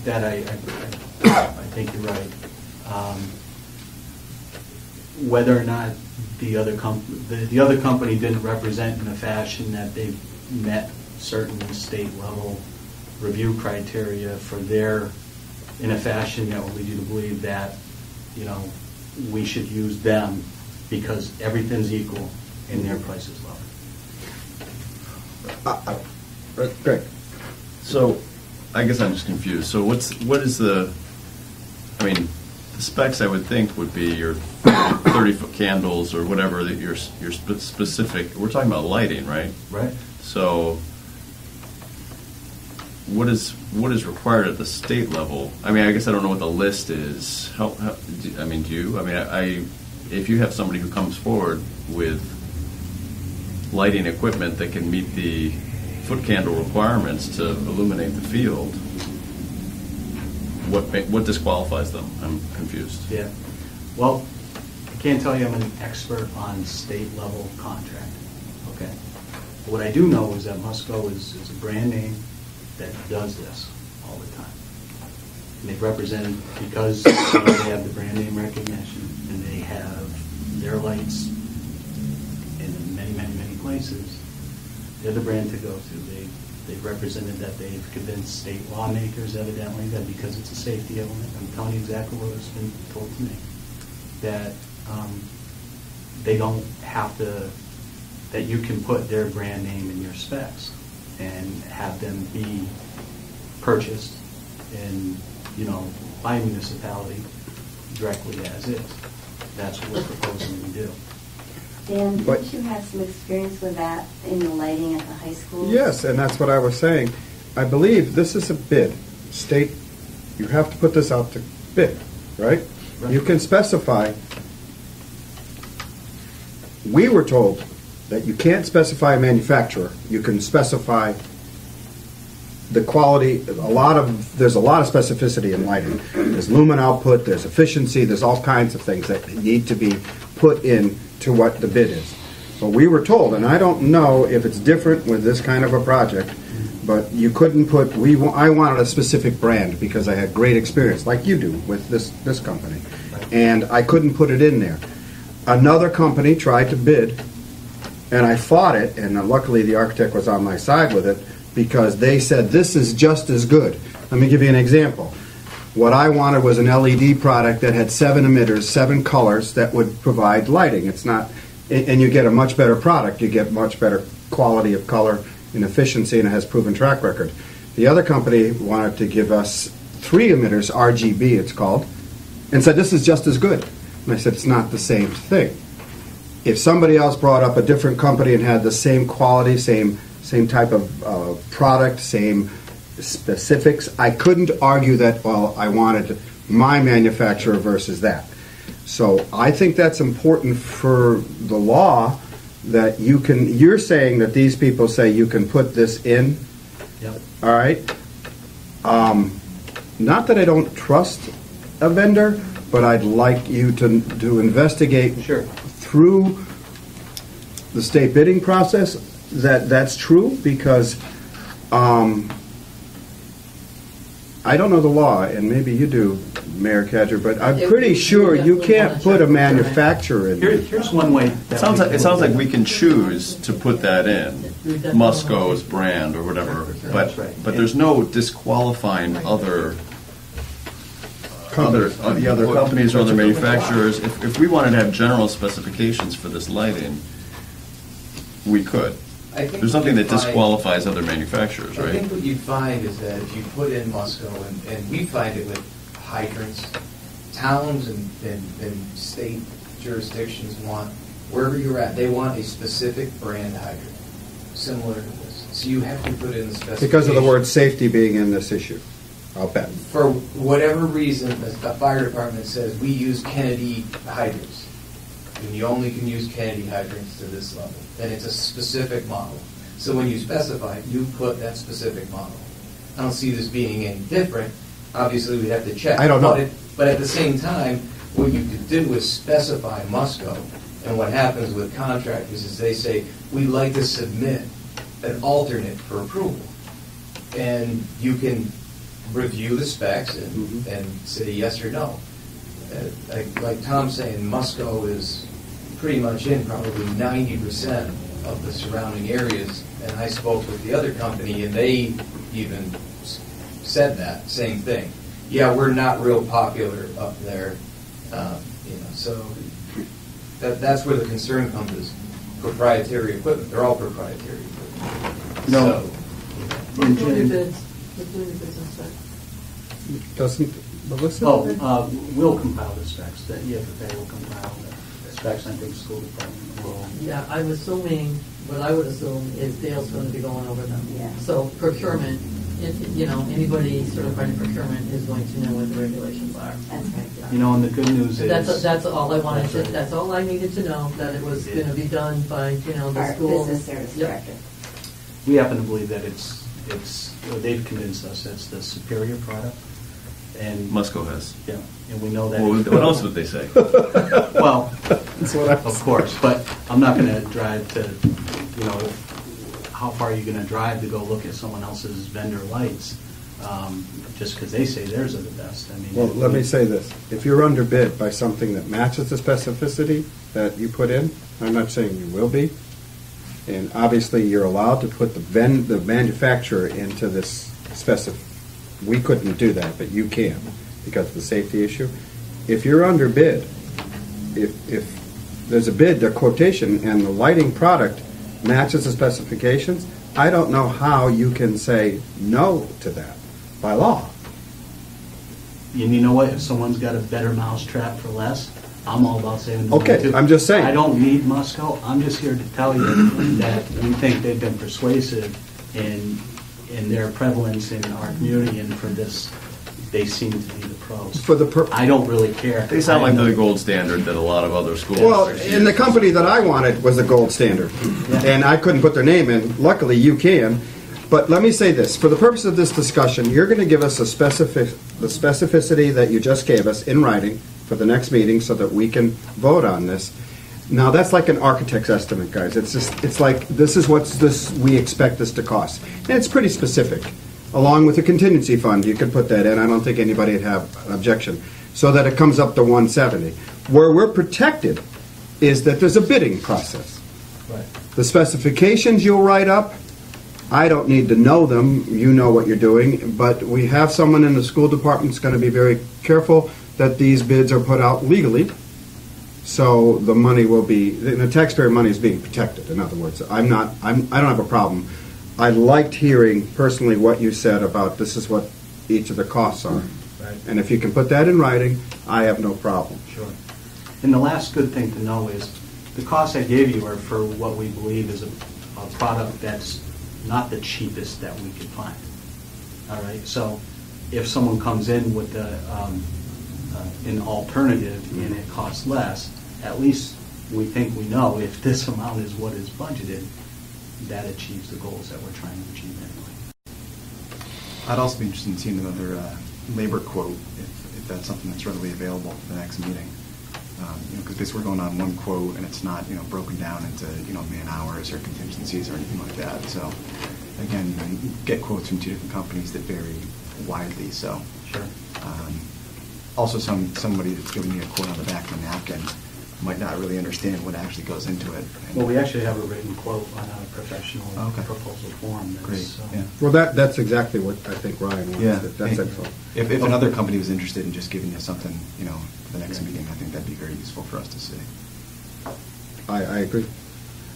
[SPEAKER 4] That I think you're right. Whether or not the other company didn't represent in a fashion that they met certain state level review criteria for their, in a fashion that would lead you to believe that, we should use them because everything's equal and their price is lower.
[SPEAKER 1] Greg?
[SPEAKER 2] So, I guess I'm just confused. So what is the specs I would think would be your 30-foot candles or whatever that your specific, we're talking about lighting, right?
[SPEAKER 4] Right.
[SPEAKER 2] So what is required at the state level? I guess I don't know what the list is. Do you? If you have somebody who comes forward with lighting equipment that can meet the foot candle requirements to illuminate the field, what disqualifies them? I'm confused.
[SPEAKER 4] Yeah. Well, I can't tell you I'm an expert on state level contract. Okay. What I do know is that Musco is a brand name that does this all the time. And they've represented, because they have the brand name recognition and they have their lights in many, many, many places, they're the brand to go to. They've represented that they've convinced state lawmakers, evidently, that because it's a safety element, I'm telling you exactly what has been told to me, that they don't have to, that you can put their brand name in your specs and have them be purchased in, by a municipality directly as is. That's what we're proposing to do.
[SPEAKER 6] Dan,
[SPEAKER 1] But-
[SPEAKER 6] didn't you have some experience with that in the lighting at the high school?
[SPEAKER 1] Yes, and that's what I was saying. I believe this is a bid. State, you have to put this out to bid, right?
[SPEAKER 4] Right.
[SPEAKER 1] You can specify. We were told that you can't specify a manufacturer. You can specify the quality. There's a lot of specificity in lighting. There's lumen output, there's efficiency, there's all kinds of things that need to be put in to what the bid is. But we were told, and I don't know if it's different with this kind of a project, but you couldn't put, I wanted a specific brand because I had great experience, like you do with this company, and I couldn't put it in there. Another company tried to bid, and I fought it, and luckily the architect was on my side with it, because they said this is just as good. Let me give you an example. What I wanted was an LED product that had 7 emitters, 7 colors that would provide lighting. It's not, and you get a much better product. You get much better quality of color and efficiency, and it has proven track record. The other company wanted to give us 3 emitters, RGB it's called, and said this is just as good. And I said it's not the same thing. If somebody else brought up a different company and had the same quality, same type of product, same specifics, I couldn't argue that, well, I wanted my manufacturer versus that. So I think that's important for the law, that you're saying that these people say you can put this in.
[SPEAKER 4] Yep.
[SPEAKER 1] All right. Not that I don't trust a vendor, but I'd like you to investigate
[SPEAKER 4] Sure.
[SPEAKER 1] through the state bidding process that's true, because I don't know the law, and maybe you do, Mayor Cadger, but I'm pretty sure you can't put a manufacturer in there.
[SPEAKER 4] Here's one way.
[SPEAKER 2] It sounds like we can choose to put that in, Musco's brand or whatever,
[SPEAKER 4] That's right.
[SPEAKER 2] but there's no disqualifying the other companies or other manufacturers. If we wanted to have general specifications for this lighting, we could.
[SPEAKER 9] I think
[SPEAKER 2] There's nothing
[SPEAKER 9] what
[SPEAKER 2] that
[SPEAKER 9] you'd find-
[SPEAKER 2] disqualifies other manufacturers,
[SPEAKER 9] I think
[SPEAKER 2] right?
[SPEAKER 9] what you'd find is that if you put in Musco, and we find it with hydrants, towns and state jurisdictions want, wherever you're at, they want a specific brand hydrant, similar to this. So you have to put in the specification.
[SPEAKER 1] Because of the word safety being in this issue, I'll bet.
[SPEAKER 9] For whatever reason, the fire department says, we use Kennedy hydrants. And you only can use Kennedy hydrants to this level. And it's a specific model. So when you specify, you put that specific model. I don't see this being any different. Obviously, we'd have to check.
[SPEAKER 1] I don't know.
[SPEAKER 9] But at the same time, what you could do is specify Musco. And what happens with contractors is they say, we'd like to submit an alternate for approval. And you can review the specs and say yes or no. Like Tom's saying, Musco is pretty much in probably 90% of the surrounding areas. And I spoke with the other company, and they even said that same thing. Yeah, we're not real popular up there, So that's where the concern comes, is proprietary equipment. They're all proprietary equipment.
[SPEAKER 7] No.
[SPEAKER 10] Who's doing your bids? Who's doing your bids and specs?
[SPEAKER 1] Doesn't, Melissa?
[SPEAKER 4] We'll compile the specs, that EFFA will compile the specs, I think school department will.
[SPEAKER 10] Yeah, I'm assuming, what I would assume is Dale's going to be going over them.
[SPEAKER 6] Yeah.
[SPEAKER 10] So procurement, anybody certified in procurement is going to know what the regulations are.
[SPEAKER 6] That's right.
[SPEAKER 4] And the good news is.
[SPEAKER 10] That's all I wanted to,
[SPEAKER 4] That's right.
[SPEAKER 10] that's all I needed to know, that it was going to be done by, the
[SPEAKER 6] Our
[SPEAKER 10] school.
[SPEAKER 6] business service
[SPEAKER 10] Yep.
[SPEAKER 6] director.
[SPEAKER 4] We happen to believe that they've convinced us it's the superior product. And
[SPEAKER 2] Musco has.
[SPEAKER 4] Yeah, and we know that.
[SPEAKER 2] Well, what else would they say?
[SPEAKER 4] Well,
[SPEAKER 1] That's what I
[SPEAKER 4] of course, but I'm not going to drive to, how far are you going to drive to go look at someone else's vendor lights, just because they say theirs are the best? I mean.
[SPEAKER 1] Well, let me say this. If you're underbid by something that matches the specificity that you put in, I'm not saying you will be, and obviously you're allowed to put the manufacturer into this we couldn't do that, but you can, because of the safety issue. If you're underbid, if there's a bid, the quotation, and the lighting product matches the specifications, I don't know how you can say no to that by law.
[SPEAKER 4] And you know what? If someone's got a better mousetrap for less, I'm all about saving the money
[SPEAKER 1] Okay,
[SPEAKER 4] too.
[SPEAKER 1] I'm just saying.
[SPEAKER 4] I don't need Musco. I'm just here to tell you that we think they've been persuasive in their prevalence in our community, and for this, they seem to be the pros. I don't really care.
[SPEAKER 2] They sound like the gold standard that a lot of other schools.
[SPEAKER 1] Well, and the company that I wanted was the gold standard, and I couldn't put their name in. Luckily, you can. But let me say this. For the purpose of this discussion, you're going to give us the specificity that you just gave us in writing for the next meeting so that we can vote on this. Now, that's like an architect's estimate, guys. It's like, this is what we expect this to cost. And it's pretty specific. Along with the contingency fund, you could put that in. I don't think anybody would have an objection. So that it comes up to 170. Where we're protected is that there's a bidding process.
[SPEAKER 4] Right.
[SPEAKER 1] The specifications you'll write up, I don't need to know them. You know what you're doing. But we have someone in the school department that's going to be very careful that these bids are put out legally. So the money will be, the taxpayer money is being protected. In other words, I don't have a problem. I liked hearing personally what you said about this is what each of the costs are.
[SPEAKER 4] Right.
[SPEAKER 1] And if you can put that in writing, I have no problem.
[SPEAKER 4] Sure. And the last good thing to know is the costs I gave you are for what we believe is a product that's not the cheapest that we could find. All right. So if someone comes in with an alternative and it costs less, at least we think we know if this amount is what is budgeted, that achieves the goals that we're trying to achieve anyway.
[SPEAKER 7] I'd also be interested in seeing another labor quote, if that's something that's readily available for the next meeting. Because we're going on one quote and it's not, broken down into, man hours or contingencies or anything like that. So, again, you get quotes from two different companies that vary widely. So,
[SPEAKER 4] Sure.
[SPEAKER 7] Also, somebody that's giving you a quote on the back of the napkin might not really understand what actually goes into it.
[SPEAKER 4] Well, we actually have a written quote on a professional
[SPEAKER 7] Okay.
[SPEAKER 4] proposal form.
[SPEAKER 7] Great, yeah.
[SPEAKER 1] Well, that's exactly what I think Ryan wants.
[SPEAKER 7] Yeah.
[SPEAKER 1] That's excellent.
[SPEAKER 7] If another company was interested in just giving you something, for the next meeting, I think that'd be very useful for us to see.
[SPEAKER 1] I agree.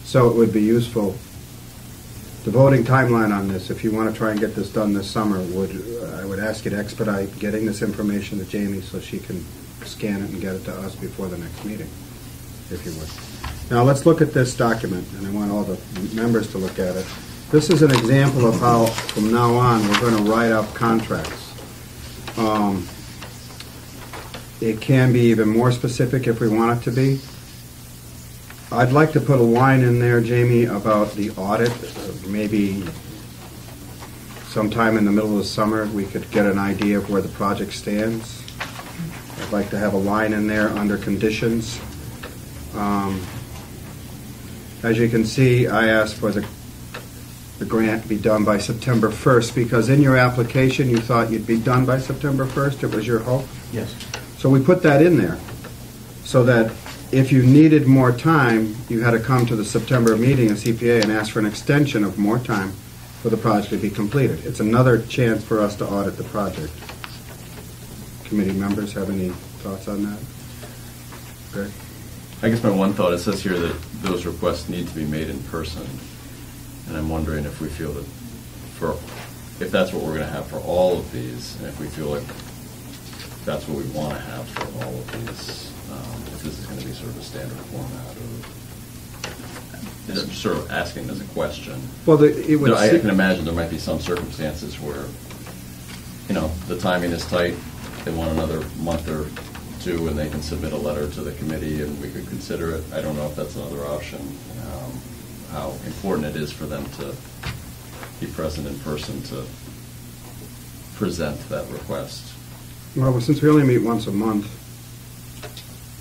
[SPEAKER 1] So it would be useful The voting timeline on this, if you want to try and get this done this summer, I would ask you to expedite getting this information to Jamie so she can scan it and get it to us before the next meeting, if you would. Now, let's look at this document, and I want all the members to look at it. This is an example of how, from now on, we're going to write up contracts. It can be even more specific if we want it to be. I'd like to put a line in there, Jamie, about the audit. Maybe sometime in the middle of the summer, we could get an idea of where the project stands. I'd like to have a line in there under conditions. As you can see, I asked for the grant be done by September 1st, because in your application, you thought you'd be done by September 1st. It was your hope?
[SPEAKER 4] Yes.
[SPEAKER 1] So we put that in there, so that if you needed more time, you had to come to the September meeting of CPA and ask for an extension of more time for the project to be completed. It's another chance for us to audit the project. Committee members have any thoughts on that? Okay.
[SPEAKER 2] I guess my one thought, it says here that those requests need to be made in person. And I'm wondering if we feel that if that's what we're going to have for all of these, and if we feel like that's what we want to have for all of these, if this is going to be sort of a standard format, or I'm sort of asking as a question.
[SPEAKER 1] Well, I
[SPEAKER 2] can imagine there might be some circumstances where, the timing is tight, they want another month or two, and they can submit a letter to the committee, and we could consider it. I don't know if that's another option. How important it is for them to be present in person to present that request.
[SPEAKER 1] Well, since we only meet once a month,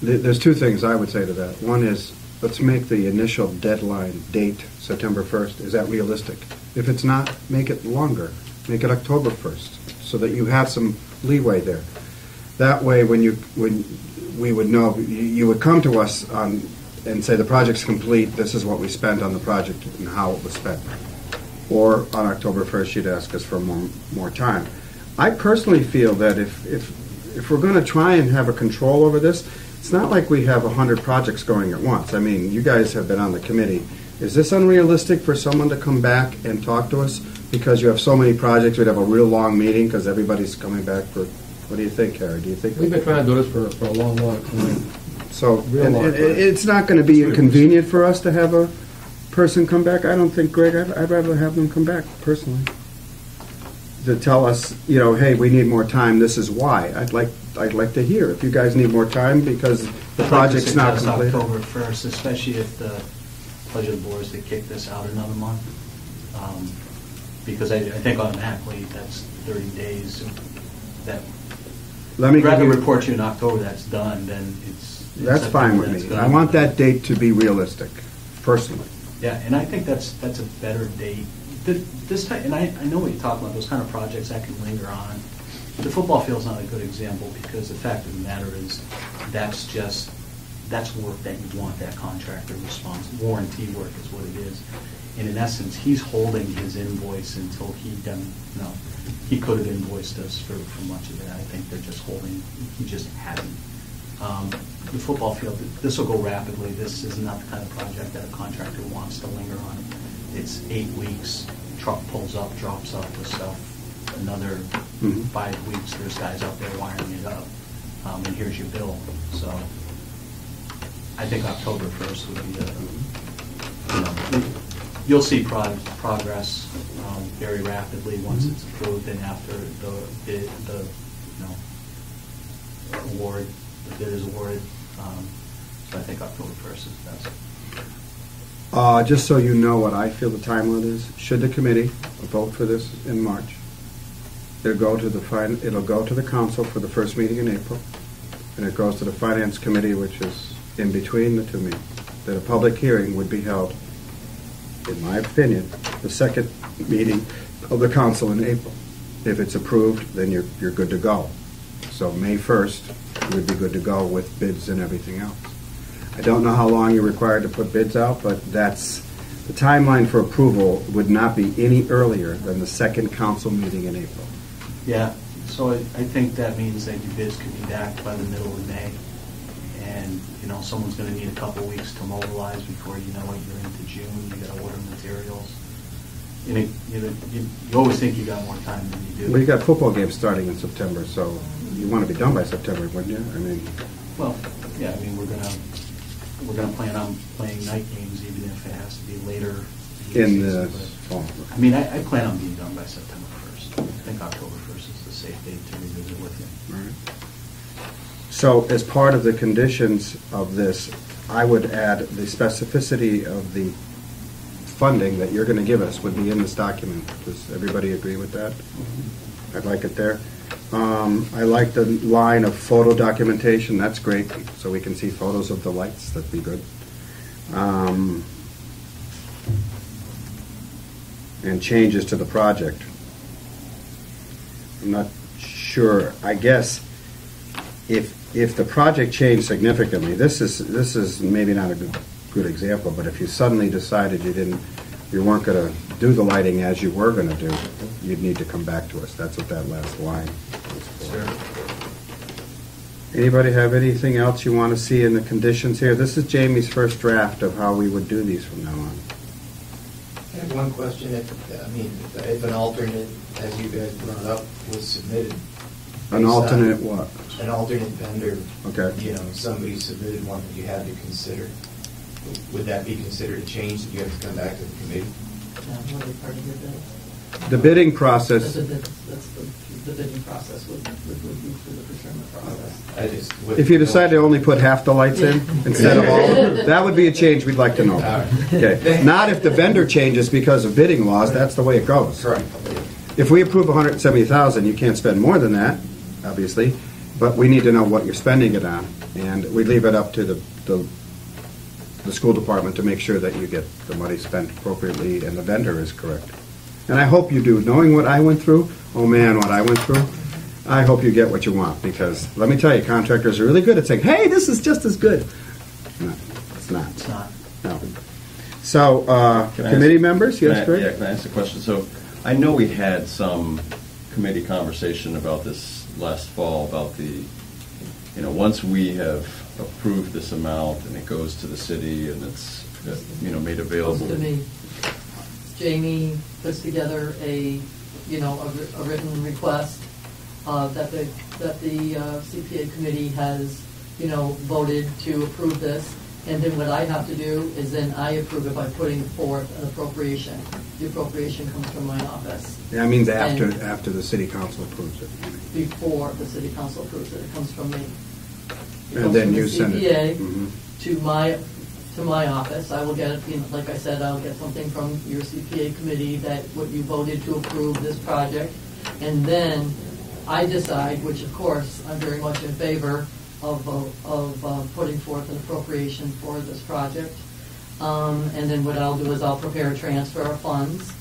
[SPEAKER 1] there's two things I would say to that. One is, let's make the initial deadline date September 1st. Is that realistic? If it's not, make it longer. Make it October 1st, so that you have some leeway there. That way, when we would know, you would come to us and say the project's complete, this is what we spent on the project and how it was spent. Or on October 1st, you'd ask us for more time. I personally feel that if we're going to try and have a control over this, it's not like we have 100 projects going at once. I mean, you guys have been on the committee. Is this unrealistic for someone to come back and talk to us? Because you have so many projects, we'd have a real long meeting because everybody's coming back for, what do you think, Harry? Do you think?
[SPEAKER 8] We've been trying to do this for a long, long time.
[SPEAKER 1] So
[SPEAKER 8] Real long time.
[SPEAKER 1] it's not going to be inconvenient for us to have a person come back. I don't think, Greg, I'd rather have them come back personally to tell us, hey, we need more time. This is why. I'd like to hear if you guys need more time because the project's not complete.
[SPEAKER 4] October 1st, especially if the pleasure of the board is to kick this out another month, because I think automatically that's 30 days. That rather report to you in October that's done, then
[SPEAKER 1] that's fine with me. I want that date to be realistic, personally.
[SPEAKER 4] Yeah, and I think that's a better date. This time, and I know what you're talking about, those kind of projects that can linger on. The football field's not a good example because the fact of the matter is that's work that you want that contractor response. Warranty work is what it is. And in essence, he's holding his invoice until he could have invoiced us for much of it. I think they're just holding, he just hadn't. The football field, this will go rapidly. This is not the kind of project that a contractor wants to linger on. It's 8 weeks, truck pulls up, drops off the stuff. Another 5 weeks, there's guys out there wiring it up. And here's your bill. So I think October 1st would be you'll see progress very rapidly once it's approved and after the award, the bid is awarded. So I think October 1st is best.
[SPEAKER 1] Just so you know what I feel the time limit is, should the committee vote for this in March, it'll go to the council for the first meeting in April, and it goes to the finance committee, which is in between the two meetings. That a public hearing would be held, in my opinion, the second meeting of the council in April. If it's approved, then you're good to go. So May 1st, you would be good to go with bids and everything else. I don't know how long you're required to put bids out, but that's the timeline for approval would not be any earlier than the second council meeting in April.
[SPEAKER 4] Yeah, so I think that means that your bids could be back by the middle of May. And, someone's going to need a couple weeks to mobilize before you know it. You're into June, you got to order materials. you always think you got more time than you do.
[SPEAKER 1] Well, you got football games starting in September, so you want to be done by September, wouldn't you? I mean,
[SPEAKER 4] Well, yeah, I mean, we're gonna plan on playing night games, even if it has to be later
[SPEAKER 1] in
[SPEAKER 4] the
[SPEAKER 1] the
[SPEAKER 4] season,
[SPEAKER 1] fall.
[SPEAKER 4] but- I mean, I plan on being done by September 1st. I think October 1st is the safe date to revisit with you.
[SPEAKER 1] All right. So as part of the conditions of this, I would add the specificity of the funding that you're going to give us would be in this document. Does everybody agree with that? I'd like it there. I like the line of photo documentation. That's great, so we can see photos of the lights. That'd be good. And changes to the project. I'm not sure. I guess if the project changed significantly, this is maybe not a good example, but if you suddenly decided you weren't going to do the lighting as you were going to do, you'd need to come back to us. That's what that last line was for. Anybody have anything else you want to see in the conditions here? This is Jamie's first draft of how we would do these from now on.
[SPEAKER 9] I have one question. If an alternate, as you guys brought up, was submitted.
[SPEAKER 1] An alternate what?
[SPEAKER 9] An alternate vendor.
[SPEAKER 1] Okay.
[SPEAKER 9] Somebody submitted one that you had to consider. Would that be considered a change that you have to come back to the committee?
[SPEAKER 10] What is part of your bid?
[SPEAKER 1] The bidding process.
[SPEAKER 10] That's the bidding process would be through the procurement process.
[SPEAKER 1] If you decide to only put half the lights in instead of all, that would be a change we'd like to know. Okay. Not if the vendor changes because of bidding laws, that's the way it goes.
[SPEAKER 9] Correct.
[SPEAKER 1] If we approve 170,000, you can't spend more than that, obviously, but we need to know what you're spending it on, and we leave it up to the school department to make sure that you get the money spent appropriately and the vendor is correct. And I hope you do. Knowing what I went through, oh man, what I went through, I hope you get what you want, because let me tell you, contractors are really good at saying, hey, this is just as good. No, it's not.
[SPEAKER 4] It's not.
[SPEAKER 1] No. So,
[SPEAKER 2] Can I
[SPEAKER 1] committee
[SPEAKER 2] ask-
[SPEAKER 1] members, yes, Greg?
[SPEAKER 2] Yeah, can I ask a question? So I know we had some committee conversation about this last fall, about once we have approved this amount and it goes to the city and it's, made available.
[SPEAKER 10] To me, Jamie puts together a written request that the CPA committee has, voted to approve this. And then what I have to do is then I approve it by putting forth an appropriation. The appropriation comes from my office.
[SPEAKER 1] That means after
[SPEAKER 10] And
[SPEAKER 1] the city council approves it.
[SPEAKER 10] before the city council approves it, it comes from me. It
[SPEAKER 1] And
[SPEAKER 10] goes
[SPEAKER 1] then
[SPEAKER 10] from
[SPEAKER 1] you
[SPEAKER 10] the
[SPEAKER 1] send it.
[SPEAKER 10] CPA
[SPEAKER 1] Mhm.
[SPEAKER 10] to my office. I will get, like I said, I'll get something from your CPA committee that what you voted to approve this project. And then I decide, which of course I'm very much in favor of putting forth an appropriation for this project. And then what I'll do is I'll prepare a transfer of funds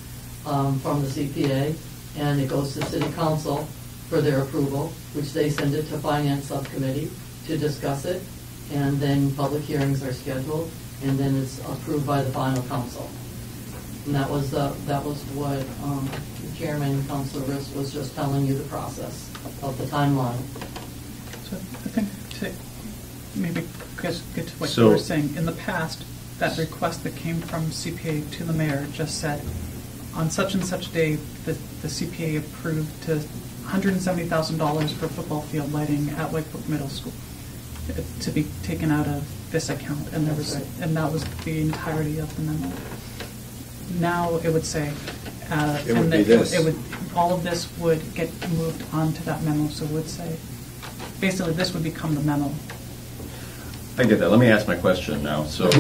[SPEAKER 10] from the CPA, and it goes to city council for their approval, which they send it to finance subcommittee to discuss it, and then public hearings are scheduled, and then it's approved by the final council. And that was what the chairman, Councilor Riss, was just telling you the process of the timeline.
[SPEAKER 5] So I think to maybe get to what
[SPEAKER 2] So-
[SPEAKER 5] you were saying, in the past, that request that came from CPA to the mayor just said, on such and such day, the CPA approved to $170,000 for football field lighting at Whitebrook Middle School to be taken out of this account, and
[SPEAKER 10] That's right.
[SPEAKER 5] that was the entirety of the memo. Now it would say,
[SPEAKER 1] It would
[SPEAKER 5] and
[SPEAKER 1] be
[SPEAKER 5] that
[SPEAKER 1] this.
[SPEAKER 5] all of this would get moved onto that memo, so it would say, basically, this would become the memo.
[SPEAKER 2] I get that. Let me ask my question now. So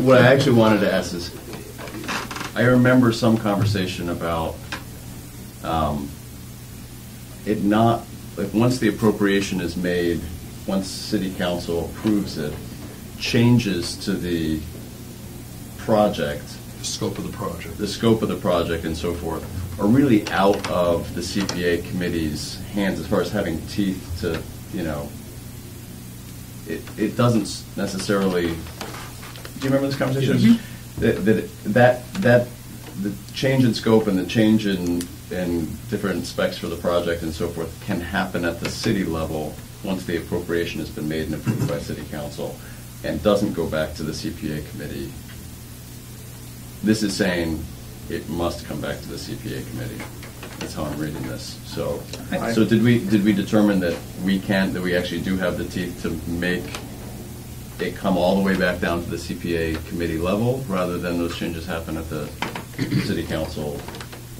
[SPEAKER 2] what I actually wanted to ask is, I remember some conversation about it not, like once the appropriation is made, once city council approves it, changes to the project,
[SPEAKER 3] The scope of the project.
[SPEAKER 2] the scope of the project and so forth, are really out of the CPA committee's hands as far as having teeth to, it doesn't necessarily, do you remember this conversation? That the change in scope and the change in different specs for the project and so forth can happen at the city level once the appropriation has been made and approved by city council and doesn't go back to the CPA committee. This is saying it must come back to the CPA committee. That's how I'm reading this. So,
[SPEAKER 5] I-
[SPEAKER 2] so did we determine that that we actually do have the teeth to make it come all the way back down to the CPA committee level, rather than those changes happen at the city council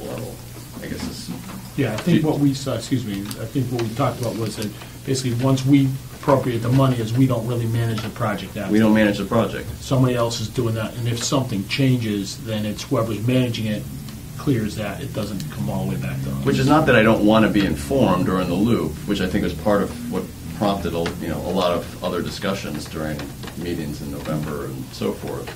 [SPEAKER 2] level? I guess it's.
[SPEAKER 11] Yeah, I think what we saw, excuse me, I think what we talked about was that basically once we appropriate the money, is we don't really manage the project after.
[SPEAKER 2] We don't manage the project.
[SPEAKER 11] Somebody else is doing that, and if something changes, then it's whoever's managing it clears that, it doesn't come all the way back to us.
[SPEAKER 2] Which is not that I don't want to be informed or in the loop, which I think was part of what prompted a lot of other discussions during meetings in November and so forth.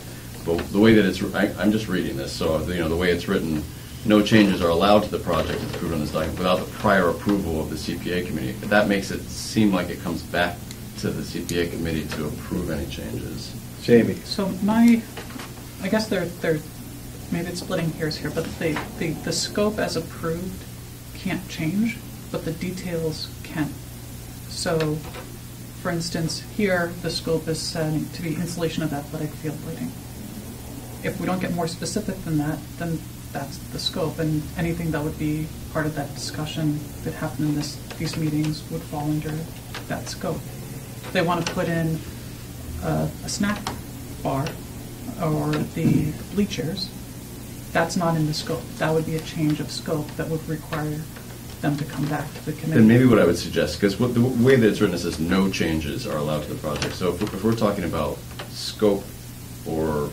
[SPEAKER 2] But the way that I'm just reading this, so the way it's written, no changes are allowed to the project as approved on this document without the prior approval of the CPA committee. That makes it seem like it comes back to the CPA committee to approve any changes.
[SPEAKER 1] Jamie?
[SPEAKER 5] So I guess they're maybe it's splitting hairs here, but the scope as approved can't change, but the details can. So, for instance, here, the scope is set to be installation of athletic field lighting. If we don't get more specific than that, then that's the scope, and anything that would be part of that discussion that happened in these meetings would fall under that scope. If they want to put in a snack bar or the bleachers, that's not in the scope. That would be a change of scope that would require them to come back to the committee.
[SPEAKER 2] And maybe what I would suggest, because the way that it's written, it says no changes are allowed to the project. So if we're talking about scope or,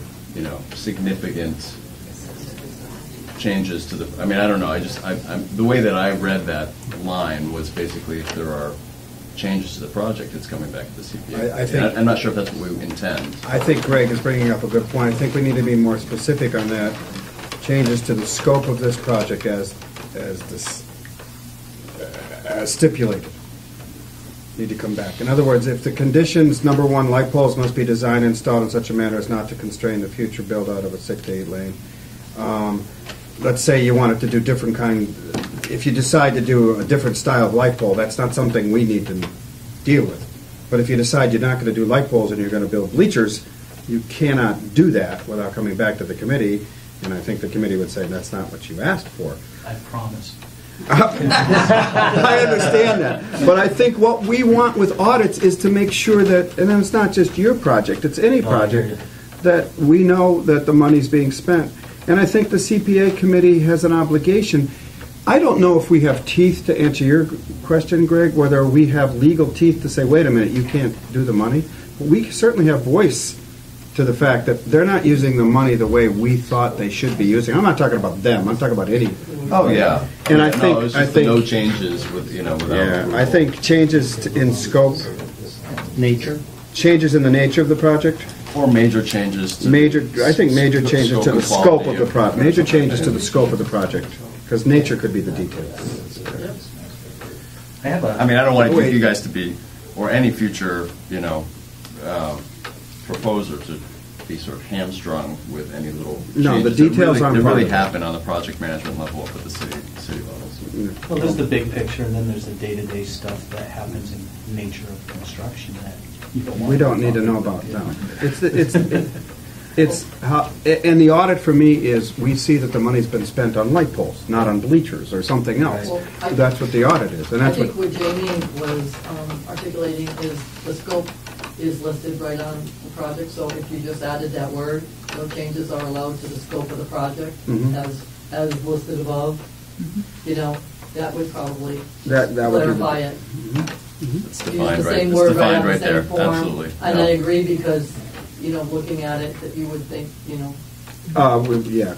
[SPEAKER 2] significant changes to the, I don't know, the way that I read that line was basically if there are changes to the project, it's coming back to the CPA.
[SPEAKER 1] I think-
[SPEAKER 2] I'm not sure if that's what we intend.
[SPEAKER 1] I think Greg is bringing up a good point. I think we need to be more specific on that. Changes to the scope of this project as stipulated need to come back. In other words, if the conditions, number one, light poles must be designed and installed in such a manner as not to constrain the future build-out of a 6 to 8 lane. Let's say you wanted to do different kind, if you decide to do a different style of light pole, that's not something we need to deal with. But if you decide you're not going to do light poles and you're going to build bleachers, you cannot do that without coming back to the committee, and I think the committee would say that's not what you asked for.
[SPEAKER 4] I promise.
[SPEAKER 1] I understand that, but I think what we want with audits is to make sure that, and then it's not just your project, it's any project, that we know that the money's being spent. And I think the CPA committee has an obligation. I don't know if we have teeth to answer your question, Greg, whether we have legal teeth to say, wait a minute, you can't do the money. But we certainly have voice to the fact that they're not using the money the way we thought they should be using. I'm not talking about them, I'm talking about any.
[SPEAKER 2] Oh, yeah.
[SPEAKER 1] And I
[SPEAKER 2] No,
[SPEAKER 1] think,
[SPEAKER 2] it was
[SPEAKER 1] I
[SPEAKER 2] just
[SPEAKER 1] think.
[SPEAKER 2] no changes with, without.
[SPEAKER 1] Yeah, I
[SPEAKER 2] approval.
[SPEAKER 1] think changes in scope,
[SPEAKER 11] Nature?
[SPEAKER 1] changes in the nature of the project,
[SPEAKER 2] Or major changes to.
[SPEAKER 1] I think major changes to the
[SPEAKER 2] and
[SPEAKER 1] scope
[SPEAKER 2] quality
[SPEAKER 1] of the project, major changes to the scope of the project, because nature could be the details.
[SPEAKER 4] I have a.
[SPEAKER 2] I don't want
[SPEAKER 1] Wait.
[SPEAKER 2] you guys to be, or any future, proposer to be sort of hamstrung with any little
[SPEAKER 1] No, the
[SPEAKER 2] changes that
[SPEAKER 1] details
[SPEAKER 2] really-
[SPEAKER 1] aren't
[SPEAKER 2] that
[SPEAKER 1] part
[SPEAKER 2] really
[SPEAKER 1] of it.
[SPEAKER 2] happen on the project management level up at the city levels.
[SPEAKER 4] Well, there's the big picture, and then there's the day-to-day stuff that happens in nature of construction that you don't want.
[SPEAKER 1] We don't need to know about, no. It's how, and the audit for me is, we see that the money's been spent on light poles, not on bleachers or something else.
[SPEAKER 10] Well, I-
[SPEAKER 1] That's what the audit is, and
[SPEAKER 10] I
[SPEAKER 1] that's
[SPEAKER 10] think
[SPEAKER 1] what,
[SPEAKER 10] what Jamie was articulating is the scope is listed right on the project, so if you just added that word, no changes are allowed to the scope of the project
[SPEAKER 1] Mhm.
[SPEAKER 10] as listed above, that would probably
[SPEAKER 1] that would be.
[SPEAKER 10] clarify it.
[SPEAKER 2] It's
[SPEAKER 10] Use
[SPEAKER 2] defined
[SPEAKER 10] the
[SPEAKER 2] right,
[SPEAKER 10] same
[SPEAKER 2] it's
[SPEAKER 10] word right
[SPEAKER 2] defined
[SPEAKER 10] on the
[SPEAKER 2] right there,
[SPEAKER 10] same form.
[SPEAKER 2] absolutely.
[SPEAKER 10] And
[SPEAKER 2] Yeah.
[SPEAKER 10] I agree because, looking at it, that you would think,
[SPEAKER 1] Yeah,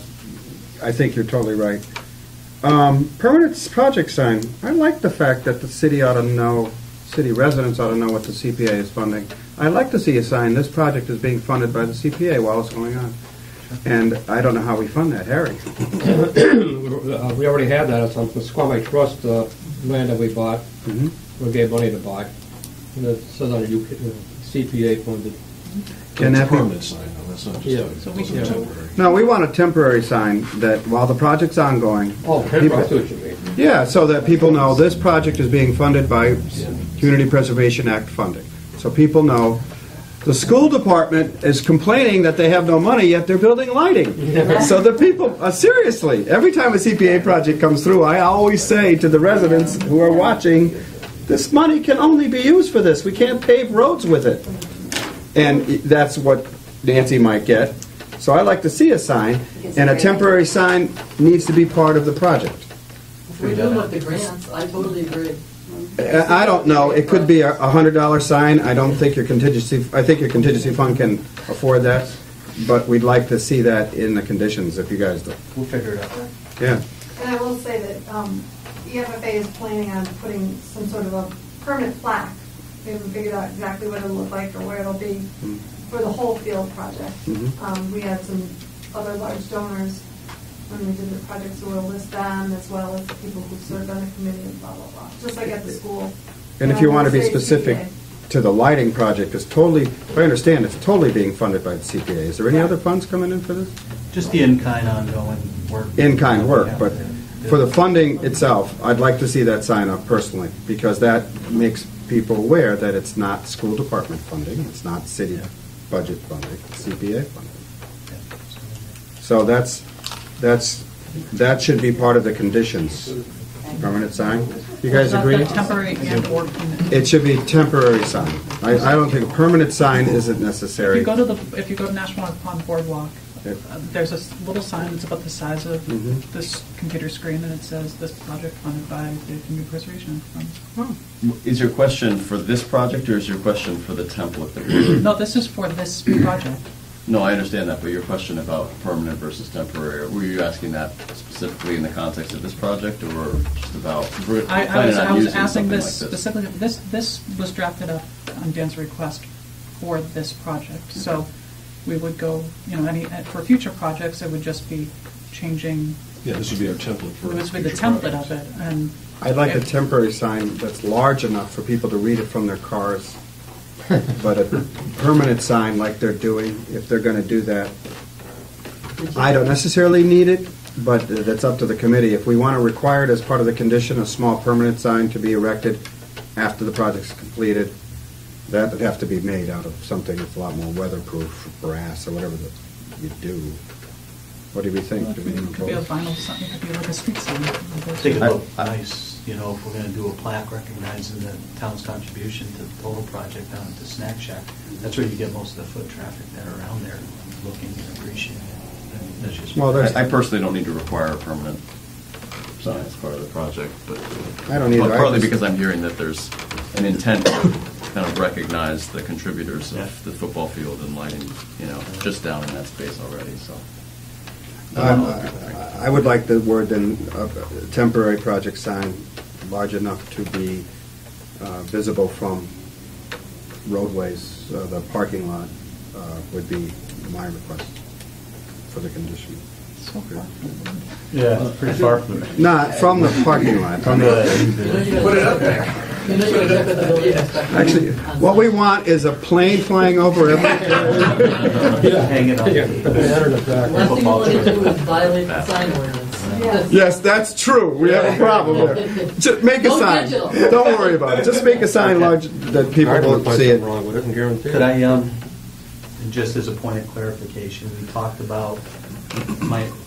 [SPEAKER 1] I think you're totally right. Permanent project sign, I like the fact that the city ought to know, city residents ought to know what the CPA is funding. I'd like to see a sign, this project is being funded by the CPA while it's going on. And I don't know how we fund that, Harry.
[SPEAKER 8] We already have that, it's on the Squamish Trust land that we bought,
[SPEAKER 1] Mhm.
[SPEAKER 8] we gave money to buy. And it says on the CPA funded.
[SPEAKER 1] Can
[SPEAKER 3] It's
[SPEAKER 1] that
[SPEAKER 3] a
[SPEAKER 1] be-
[SPEAKER 3] permanent sign, though, that's not just
[SPEAKER 8] Yeah.
[SPEAKER 3] a-
[SPEAKER 5] So we
[SPEAKER 3] it's
[SPEAKER 5] can-
[SPEAKER 3] temporary.
[SPEAKER 1] No, we want a temporary sign that while the project's ongoing.
[SPEAKER 8] Oh, I see
[SPEAKER 1] people-
[SPEAKER 8] what you mean.
[SPEAKER 1] Yeah, so that people know this project is being funded by Community Preservation Act funding. So people know The school department is complaining that they have no money, yet they're building lighting. So the people, seriously, every time a CPA project comes through, I always say to the residents who are watching, this money can only be used for this. We can't pave roads with it. And that's what Nancy might get. So I like to see a sign, and a temporary sign needs to be part of the project.
[SPEAKER 10] If we do with the grants, I totally agree.
[SPEAKER 1] I don't know. It could be a $100 sign. I don't think your contingency. I think your contingency fund can afford that, but we'd like to see that in the conditions if you guys do.
[SPEAKER 4] We'll figure it out.
[SPEAKER 1] Yeah.
[SPEAKER 12] And I will say that EFFA is planning on putting some sort of a permanent plaque. They haven't figured out exactly what it'll look like or where it'll be for the whole field project.
[SPEAKER 1] Mhm.
[SPEAKER 12] We had some other large donors when we did the project, so we'll list them as well as the people who served on the committee and blah, blah, blah, just like at the school.
[SPEAKER 1] And if you want to be
[SPEAKER 12] We'll say
[SPEAKER 1] specific
[SPEAKER 12] CPA.
[SPEAKER 1] to the lighting project, it's totally. If I understand, it's totally being funded by the CPA. Is there any other funds coming in for this?
[SPEAKER 4] Just the in-kind ongoing work.
[SPEAKER 1] In-kind work, but for the funding itself, I'd like to see that sign up personally, because that makes people aware that it's not school department funding, it's not city budget funding, it's CPA funding. So that should be part of the conditions. Permanent sign? You guys
[SPEAKER 5] That's
[SPEAKER 1] agree?
[SPEAKER 5] the temporary and or permanent.
[SPEAKER 1] It should be temporary sign. I don't think a permanent sign isn't
[SPEAKER 5] If
[SPEAKER 1] necessary.
[SPEAKER 5] you go to National Pond Boardwalk, there's a little sign that's about the size of
[SPEAKER 1] Mhm.
[SPEAKER 5] this computer screen, and it says, "This project funded by the Community Preservation Fund."
[SPEAKER 2] Is your question for this project, or is your question for the template that we're...
[SPEAKER 5] No, this is for this project.
[SPEAKER 2] No, I understand that, but your question about permanent versus temporary, were you asking that specifically in the context of this project, or just about we're
[SPEAKER 5] I
[SPEAKER 2] planning on
[SPEAKER 5] was
[SPEAKER 2] using
[SPEAKER 5] asking
[SPEAKER 2] something
[SPEAKER 5] this
[SPEAKER 2] like
[SPEAKER 5] specifically, this was drafted up on Dan's request for this project. So we would go, for future projects, it would just be changing,
[SPEAKER 3] Yeah, this would be our template
[SPEAKER 5] it
[SPEAKER 3] for.
[SPEAKER 5] would be the
[SPEAKER 3] future
[SPEAKER 5] template
[SPEAKER 3] projects.
[SPEAKER 5] of it, and.
[SPEAKER 1] I'd like a
[SPEAKER 5] if-
[SPEAKER 1] temporary sign that's large enough for people to read it from their cars. But a permanent sign like they're doing, if they're going to do that, I don't necessarily need it, but that's up to the committee. If we want to require it as part of the condition, a small permanent sign to be erected after the project's completed, that would have to be made out of something that's a lot more weatherproof, brass or whatever that you do. What do we think?
[SPEAKER 5] It
[SPEAKER 1] Do we
[SPEAKER 5] could be a
[SPEAKER 1] impose?
[SPEAKER 5] vinyl sign, it could be like a street sign.
[SPEAKER 4] I think it looked nice, if we're going to do a plaque recognizing the town's contribution to the total project down at the snack shack. That's where you get most of the foot traffic that are around there looking and appreciating it. And that's just-
[SPEAKER 1] Well, there's-
[SPEAKER 2] I personally don't need to require a permanent sign as part of the project, but...
[SPEAKER 1] I don't either.
[SPEAKER 2] But
[SPEAKER 1] I
[SPEAKER 2] partly
[SPEAKER 1] just-
[SPEAKER 2] because I'm hearing that there's an intent to kind of recognize the contributors
[SPEAKER 4] Yeah.
[SPEAKER 2] of the football field and lighting, just down in that space already, so...
[SPEAKER 1] I would like the word then, temporary project sign large enough to be visible from roadways, the parking lot would be my request for the condition.
[SPEAKER 5] So far.
[SPEAKER 4] Yeah, it's pretty far from it.
[SPEAKER 1] Not from the parking lot.
[SPEAKER 4] Put
[SPEAKER 10] it up there.
[SPEAKER 1] Actually, what we want is a plane flying over every...
[SPEAKER 4] Hang it on.
[SPEAKER 10] Last thing you want to do is violate the sign ordinance.
[SPEAKER 1] Yes, that's true. We have a problem there. Just make a
[SPEAKER 10] No
[SPEAKER 1] sign.
[SPEAKER 10] digital.
[SPEAKER 1] Don't worry about it. Just make a sign large that people will see it.
[SPEAKER 8] Wrong with it and guarantee it.
[SPEAKER 4] Could I, and just as a point of clarification, we talked about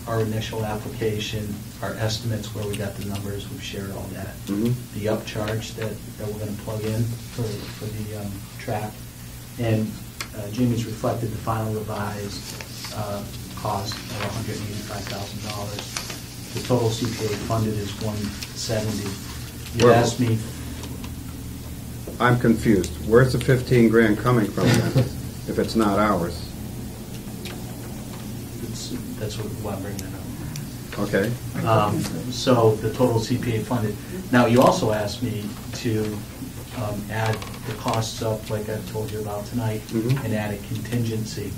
[SPEAKER 4] our initial application, our estimates, where we got the numbers, we've shared all that.
[SPEAKER 1] Mhm.
[SPEAKER 4] The upcharge that we're going to plug in for the track, and Jamie's reflected the final revised cost of $185,000. The total CPA funded is $170,000. You
[SPEAKER 1] Well-
[SPEAKER 4] asked me,
[SPEAKER 1] I'm confused. Where's the 15 grand coming from then, if it's not ours?
[SPEAKER 4] that's why I'm bringing that up.
[SPEAKER 1] Okay.
[SPEAKER 4] So the total CPA funded. Now, you also asked me to add the costs up, like I told you about tonight,
[SPEAKER 1] Mhm.
[SPEAKER 4] and add a contingency.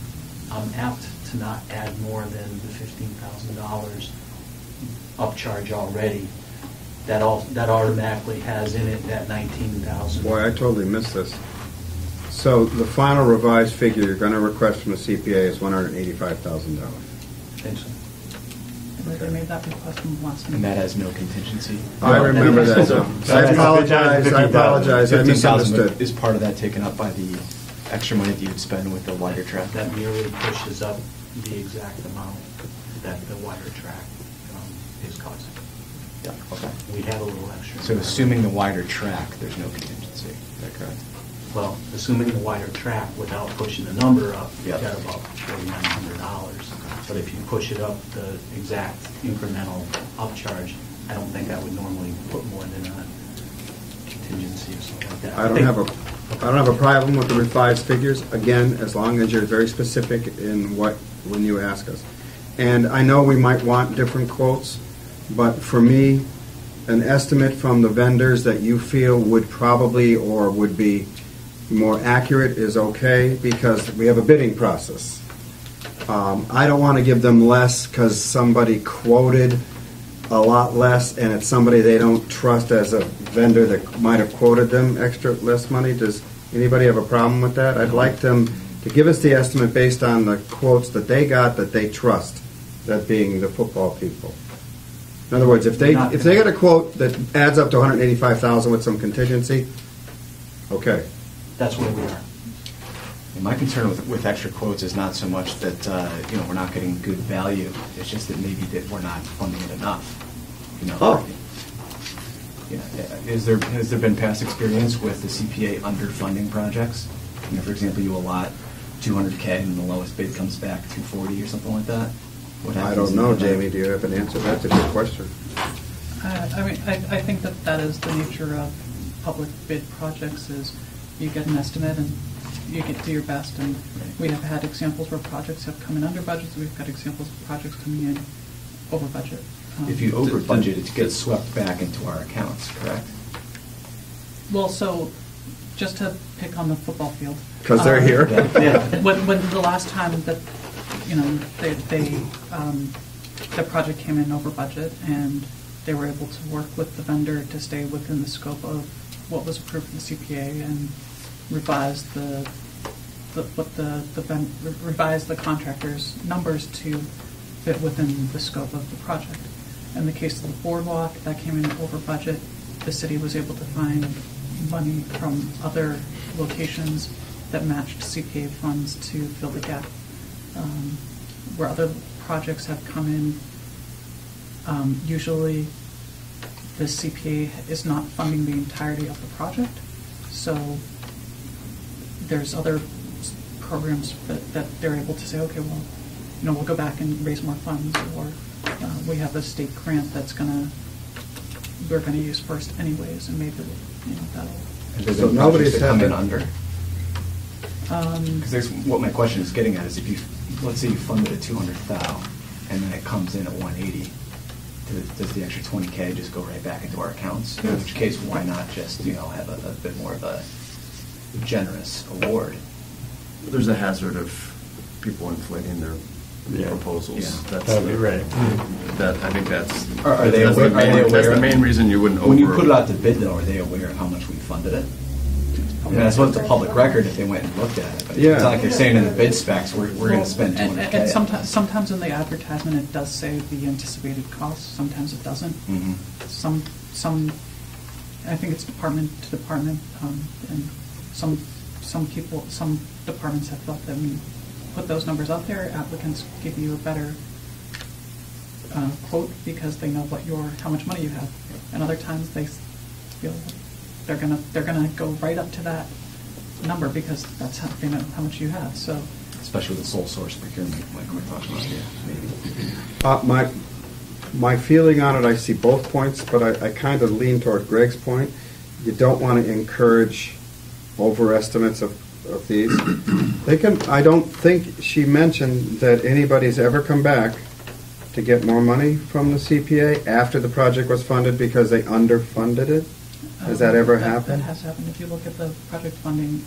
[SPEAKER 4] I'm apt to not add more than the $15,000 upcharge already. That automatically has in it that $19,000.
[SPEAKER 1] Boy, I totally missed this. So the final revised figure you're going to request from the CPA is $185,000.
[SPEAKER 4] Thanks.
[SPEAKER 5] They made that request from last
[SPEAKER 7] And
[SPEAKER 5] meeting.
[SPEAKER 7] that has no contingency.
[SPEAKER 1] I remember that now. I apologize, I apologize, I
[SPEAKER 7] 15,000
[SPEAKER 1] misunderstood.
[SPEAKER 7] Is part of that taken up by the extra money that you'd spend with the wider track?
[SPEAKER 4] That merely pushes up the exact amount that the wider track is causing.
[SPEAKER 7] Yeah, okay.
[SPEAKER 4] We had a little extra.
[SPEAKER 7] So assuming the wider track, there's no contingency, is that correct?
[SPEAKER 4] Well, assuming the wider track without pushing the number up, you
[SPEAKER 7] Yep.
[SPEAKER 4] got about $4,900. But if you push it up the exact incremental upcharge, I don't think I would normally put more than a contingency or something like that.
[SPEAKER 1] I don't have a problem with the revised figures, again, as long as you're very specific in when you ask us. And I know we might want different quotes, but for me, an estimate from the vendors that you feel would probably or would be more accurate is okay, because we have a bidding process. I don't want to give them less because somebody quoted a lot less, and it's somebody they don't trust as a vendor that might have quoted them extra less money. Does anybody have a problem with that? I'd like them to give us the estimate based on the quotes that they got that they trust, that being the football people. In other words, if they get a quote that adds up to $185,000 with some contingency, okay.
[SPEAKER 4] That's where we are.
[SPEAKER 7] And my concern with extra quotes is not so much that, we're not getting good value, it's just that maybe that we're not funding it enough. Has there been past experience with the CPA underfunding projects? For example, you allot $200K and the lowest bid comes back $240 or something like that? What
[SPEAKER 1] I
[SPEAKER 7] happens
[SPEAKER 1] don't know,
[SPEAKER 7] in that?
[SPEAKER 1] Jamie. Do you have an answer? That's a good question.
[SPEAKER 5] I think that is the nature of public bid projects, is you get an estimate and you get to do your best. And we have had examples where projects have come in under budget. We've got examples of projects coming in over budget.
[SPEAKER 7] If you over budget, it gets swept back into our accounts, correct?
[SPEAKER 5] Well, so just to pick on the football field.
[SPEAKER 1] Because they're here.
[SPEAKER 5] When the last time that, the project came in over budget, and they were able to work with the vendor to stay within the scope of what was approved in the CPA and revise revise the contractor's numbers to fit within the scope of the project. In the case of the boardwalk, that came in over budget. The city was able to find money from other locations that matched CPA funds to fill the gap. Where other projects have come in, usually the CPA is not funding the entirety of the project. So there's other programs that they're able to say, okay, well, we'll go back and raise more funds, or we have a state grant we're going to use first anyways, and maybe that'll.
[SPEAKER 7] And there's
[SPEAKER 1] So nobody's
[SPEAKER 7] come in
[SPEAKER 1] had
[SPEAKER 7] under. Because what my question is getting at is, if you, let's say you funded at $200,000 and then it comes in at 180, does the extra $20K just go right back into our accounts? In which case, why not just have a bit more of a generous award?
[SPEAKER 2] There's a hazard of people inflating their proposals.
[SPEAKER 7] Yeah.
[SPEAKER 2] That's
[SPEAKER 11] That'd be right.
[SPEAKER 2] I think that's.
[SPEAKER 7] Are they
[SPEAKER 2] that's
[SPEAKER 7] aware?
[SPEAKER 2] That's the main reason you wouldn't
[SPEAKER 7] When you put it out to bid, though, are they aware of how much we funded it? I mean, that's what's the public record if they went and looked at it. But
[SPEAKER 1] Yeah.
[SPEAKER 7] it's not like they're saying in the bid specs, we're going to spend
[SPEAKER 5] And
[SPEAKER 7] $200K.
[SPEAKER 5] sometimes in the advertisement, it does say the anticipated cost. Sometimes it doesn't.
[SPEAKER 7] Mhm.
[SPEAKER 5] Some, I think it's department to department, and some departments have felt that when you put those numbers out there, applicants give you a better quote because they know how much money you have. And other times they feel they're gonna go right up to that number because that's how they know how much you have. So,
[SPEAKER 7] Especially with the sole source procurement, like we're talking about here, maybe.
[SPEAKER 1] My feeling on it, I see both points, but I kind of lean toward Greg's point. You don't want to encourage overestimates of these. I don't think she mentioned that anybody's ever come back to get more money from the CPA after the project was funded because they underfunded it. Has that ever happened?
[SPEAKER 5] That has happened. If you look at the project funding,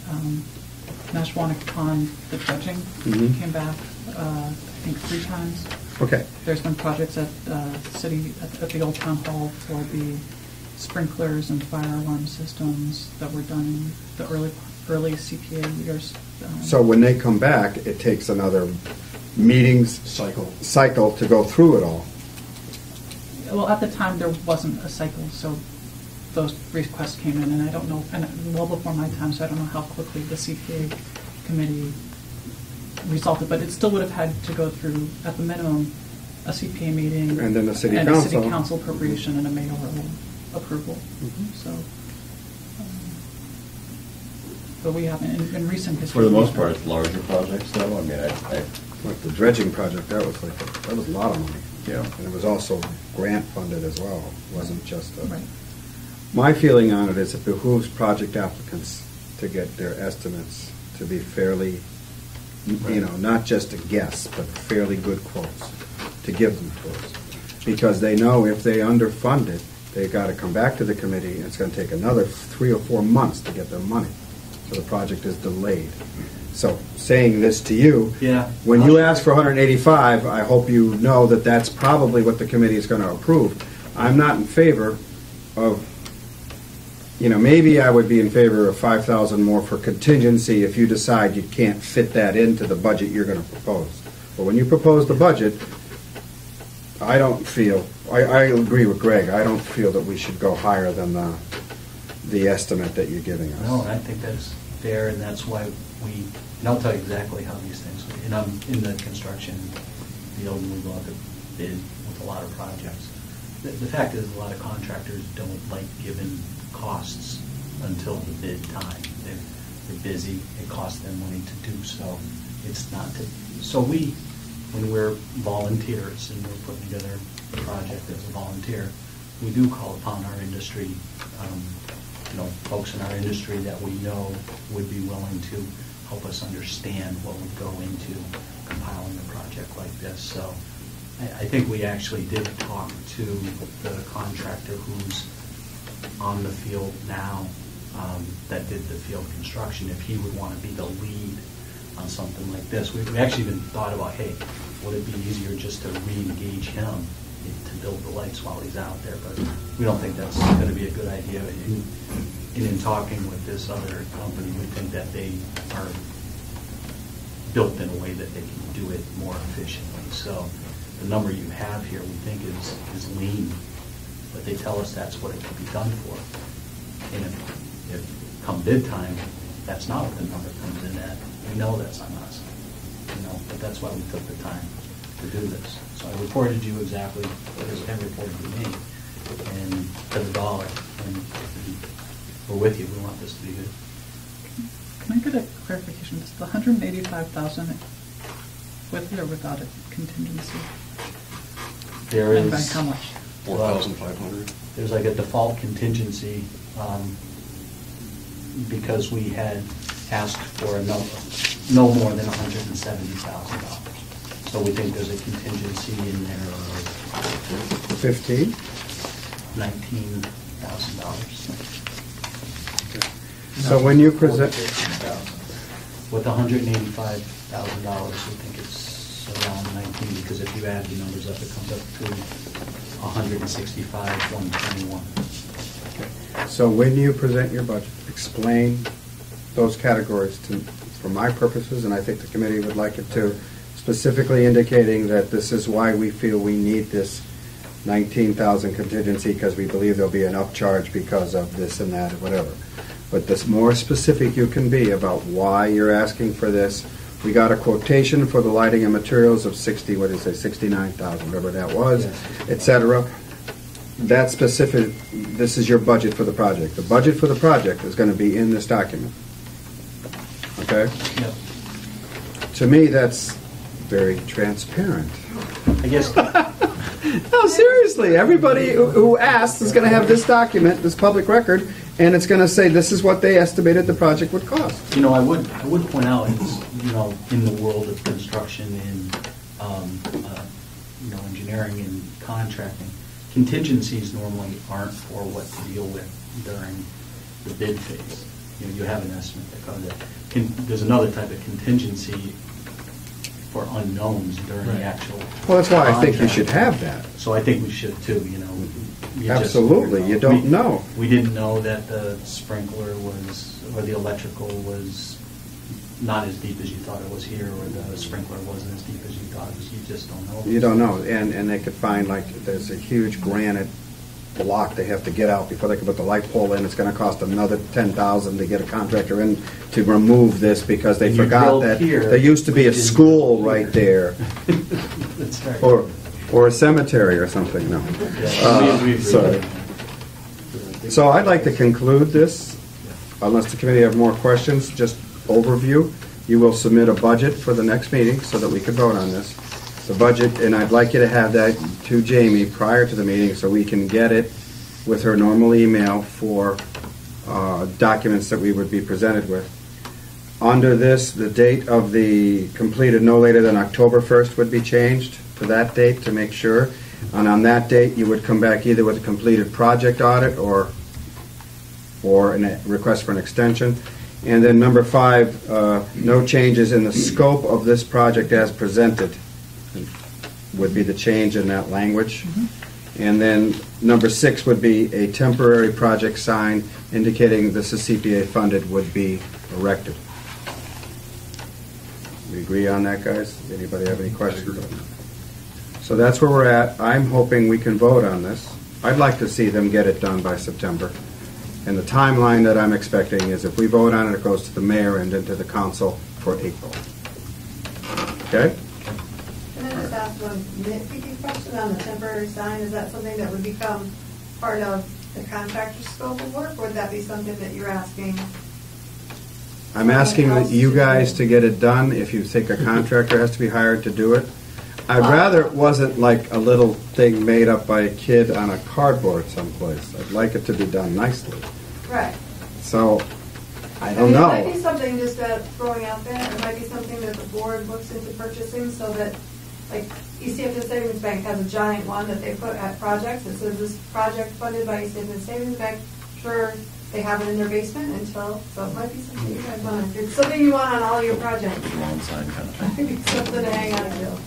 [SPEAKER 5] Nashwanik Pond, the dredging came back, I think 3 times.
[SPEAKER 1] Okay.
[SPEAKER 5] There's been projects at city, at the old town hall for the sprinklers and fire alarm systems that were done in the early CPA years.
[SPEAKER 1] So when they come back, it takes another meetings cycle to go through it all.
[SPEAKER 5] Well, at the time, there wasn't a cycle, so those requests came in, and I don't know, and well before my time, so I don't know how quickly the CPA committee resulted, but it still would have had to go through, at the minimum, a CPA meeting.
[SPEAKER 1] And then the city
[SPEAKER 5] And a
[SPEAKER 1] council.
[SPEAKER 5] city council appropriation and a mayoral approval. So, but we haven't, in recent history.
[SPEAKER 2] For the most part, it's larger projects though, I mean,
[SPEAKER 1] Like the dredging project, that was a lot of money.
[SPEAKER 2] Yeah.
[SPEAKER 1] And it was also grant funded as well. It wasn't just a.
[SPEAKER 5] Right.
[SPEAKER 1] My feeling on it is it behooves project applicants to get their estimates to be fairly, not just a guess, but fairly good quotes, to give them quotes. Because they know if they underfund it, they've got to come back to the committee, and it's going to take another 3 or 4 months to get their money. So the project is delayed. So saying this to you,
[SPEAKER 4] Yeah.
[SPEAKER 1] when you ask for 185, I hope you know that that's probably what the committee is going to approve. I'm not in favor of, maybe I would be in favor of 5,000 more for contingency if you decide you can't fit that into the budget you're going to propose. But when you propose the budget, I don't feel, I agree with Greg, I don't feel that we should go higher than the estimate that you're giving us.
[SPEAKER 4] No, I think that's fair, and that's why and I'll tell you exactly how these things, and I'm in the construction field, and we go out to bid with a lot of projects. The fact is, a lot of contractors don't like giving costs until the bid time. They're busy, it costs them money to do so. It's not to, so when we're volunteers and we're putting together a project as a volunteer, we do call upon our industry, folks in our industry that we know would be willing to help us understand what would go into compiling a project like this. So I think we actually did talk to the contractor who's on the field now, that did the field construction, if he would want to be the lead on something like this. We actually even thought about, hey, would it be easier just to re-engage him to build the lights while he's out there? But we don't think that's going to be a good idea. And in talking with this other company, we think that they are built in a way that they can do it more efficiently. So the number you have here, we think is lean, but they tell us that's what it can be done for. And if come bid time, that's not what the number comes in at, we know that's on us. But that's why we took the time to do this. So I reported you exactly what is reported to me, and to the dollar. And we're with you. We want this to be good.
[SPEAKER 5] Can I get a clarification? Is the 185,000 with or without a contingency?
[SPEAKER 4] There
[SPEAKER 5] And
[SPEAKER 4] is.
[SPEAKER 5] by how much?
[SPEAKER 3] 4,500.
[SPEAKER 4] There's like a default contingency, because we had asked for no more than $170,000. So we think there's a contingency in there of
[SPEAKER 1] 15?
[SPEAKER 4] $19,000.
[SPEAKER 1] So when you present,
[SPEAKER 4] With $185,000, we think it's around 19, because if you add the numbers up, it comes up to 165,121.
[SPEAKER 1] so when you present your budget, explain those categories for my purposes, and I think the committee would like it too, specifically indicating that this is why we feel we need this 19,000 contingency, because we believe there'll be an upcharge because of this and that or whatever. But the more specific you can be about why you're asking for this. We got a quotation for the lighting and materials of 69,000, whatever that was, et cetera. That specific, this is your budget for the project. The budget for the project is going to be in this document. Okay?
[SPEAKER 4] Yep.
[SPEAKER 1] To me, that's very transparent.
[SPEAKER 4] I guess,
[SPEAKER 1] No, seriously, everybody who asks is going to have this document, this public record, and it's going to say this is what they estimated the project would cost.
[SPEAKER 4] I would point out, it's, in the world of construction and, engineering and contracting, contingencies normally aren't for what to deal with during the bid phase. You have an estimate that comes in. There's another type of contingency for unknowns during the actual.
[SPEAKER 1] Well, that's why I think you
[SPEAKER 4] contract.
[SPEAKER 1] should have that.
[SPEAKER 4] So I think we should too,
[SPEAKER 1] Absolutely, you don't know.
[SPEAKER 4] We didn't know that the sprinkler or the electrical was not as deep as you thought it was here, or the sprinkler wasn't as deep as you thought it was. You just don't know.
[SPEAKER 1] You don't know, and they could find, there's a huge granite block they have to get out before they can put the light pole in. It's gonna cost another $10,000 to get a contractor in to remove this because they
[SPEAKER 4] And you
[SPEAKER 1] forgot
[SPEAKER 4] drilled
[SPEAKER 1] that
[SPEAKER 4] here,
[SPEAKER 1] there used to be a
[SPEAKER 4] we didn't
[SPEAKER 1] school
[SPEAKER 4] drill
[SPEAKER 1] right
[SPEAKER 4] here.
[SPEAKER 1] there.
[SPEAKER 4] That's right.
[SPEAKER 1] Or a cemetery or something, no.
[SPEAKER 4] We've-
[SPEAKER 1] Sorry. So I'd like to conclude this, unless the committee have more questions, just overview. You will submit a budget for the next meeting so that we can vote on this. The budget, and I'd like you to have that to Jamie prior to the meeting so we can get it with her normal email for documents that we would be presented with. Under this, the date of the completed no later than October 1st would be changed to that date to make sure. And on that date, you would come back either with a completed project audit or a request for an extension. And then number 5, no changes in the scope of this project as presented would be the change in that language. And then number 6 would be a temporary project sign indicating this is CPA funded would be erected. We agree on that, guys? Anybody have any questions? So that's where we're at. I'm hoping we can vote on this. I'd like to see them get it done by September. And the timeline that I'm expecting is if we vote on it, it goes to the mayor and then to the council for April. Okay?
[SPEAKER 12] Can I just ask one nitpicky question on the temporary sign? Is that something that would become part of the contractor's scope of work, or would that be something that you're asking?
[SPEAKER 1] I'm asking that you guys to get it done. If you think a contractor has to be hired to do it, I'd rather it wasn't like a little thing made up by a kid on a cardboard someplace. I'd like it to be done nicely.
[SPEAKER 12] Right.
[SPEAKER 1] So, I
[SPEAKER 12] I
[SPEAKER 1] don't
[SPEAKER 12] mean,
[SPEAKER 1] know.
[SPEAKER 12] It might be something just throwing out there, it might be something that the board looks into purchasing so that, like, East Hampton Savings Bank has a giant one that they put at projects. It says this project funded by East Hampton Savings Bank. Sure, they have it in their basement until, so it might be something you guys want. It's something you want on all your projects.
[SPEAKER 2] Lawn sign kind of thing.
[SPEAKER 12] Maybe something to hang on to.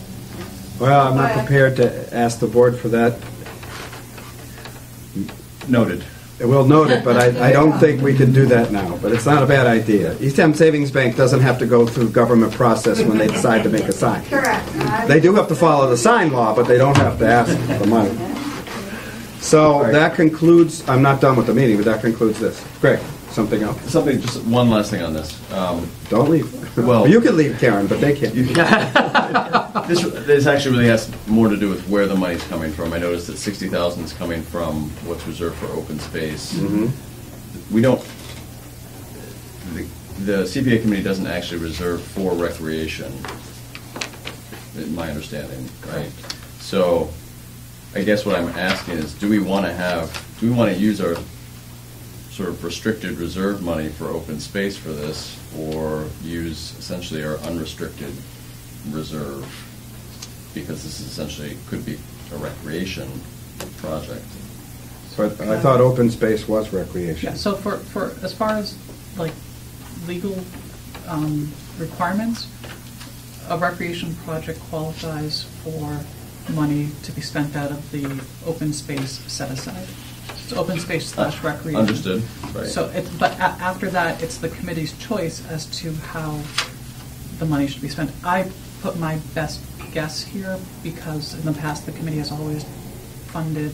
[SPEAKER 1] Well, I'm not prepared to ask the board for that.
[SPEAKER 2] Noted.
[SPEAKER 1] We'll note it, but I don't think we can do that now. But it's not a bad idea. East Hampton Savings Bank doesn't have to go through government process when they decide to make a sign.
[SPEAKER 12] Correct.
[SPEAKER 1] They do have to follow the sign law, but they don't have to ask for money. So that concludes, I'm not done with the meeting, but that concludes this. Greg, something else?
[SPEAKER 2] Something, just one last thing on this.
[SPEAKER 1] Don't leave.
[SPEAKER 2] Well-
[SPEAKER 1] You can leave, Karen, but they can't.
[SPEAKER 2] This actually really has more to do with where the money's coming from. I noticed that 60,000 is coming from what's reserved for open space. We don't, the CPA committee doesn't actually reserve for recreation, in my understanding, right? So, I guess what I'm asking is, do we want to use our sort of restricted reserve money for open space for this, or use essentially our unrestricted reserve? Because this essentially could be a recreation project.
[SPEAKER 1] But I thought open space was recreation.
[SPEAKER 5] Yeah, so for as far as like legal requirements, a recreation project qualifies for money to be spent out of the open space set aside. It's open space / recreation.
[SPEAKER 2] Understood, right.
[SPEAKER 5] So, but after that, it's the committee's choice as to how the money should be spent. I put my best guess here because in the past, the committee has always funded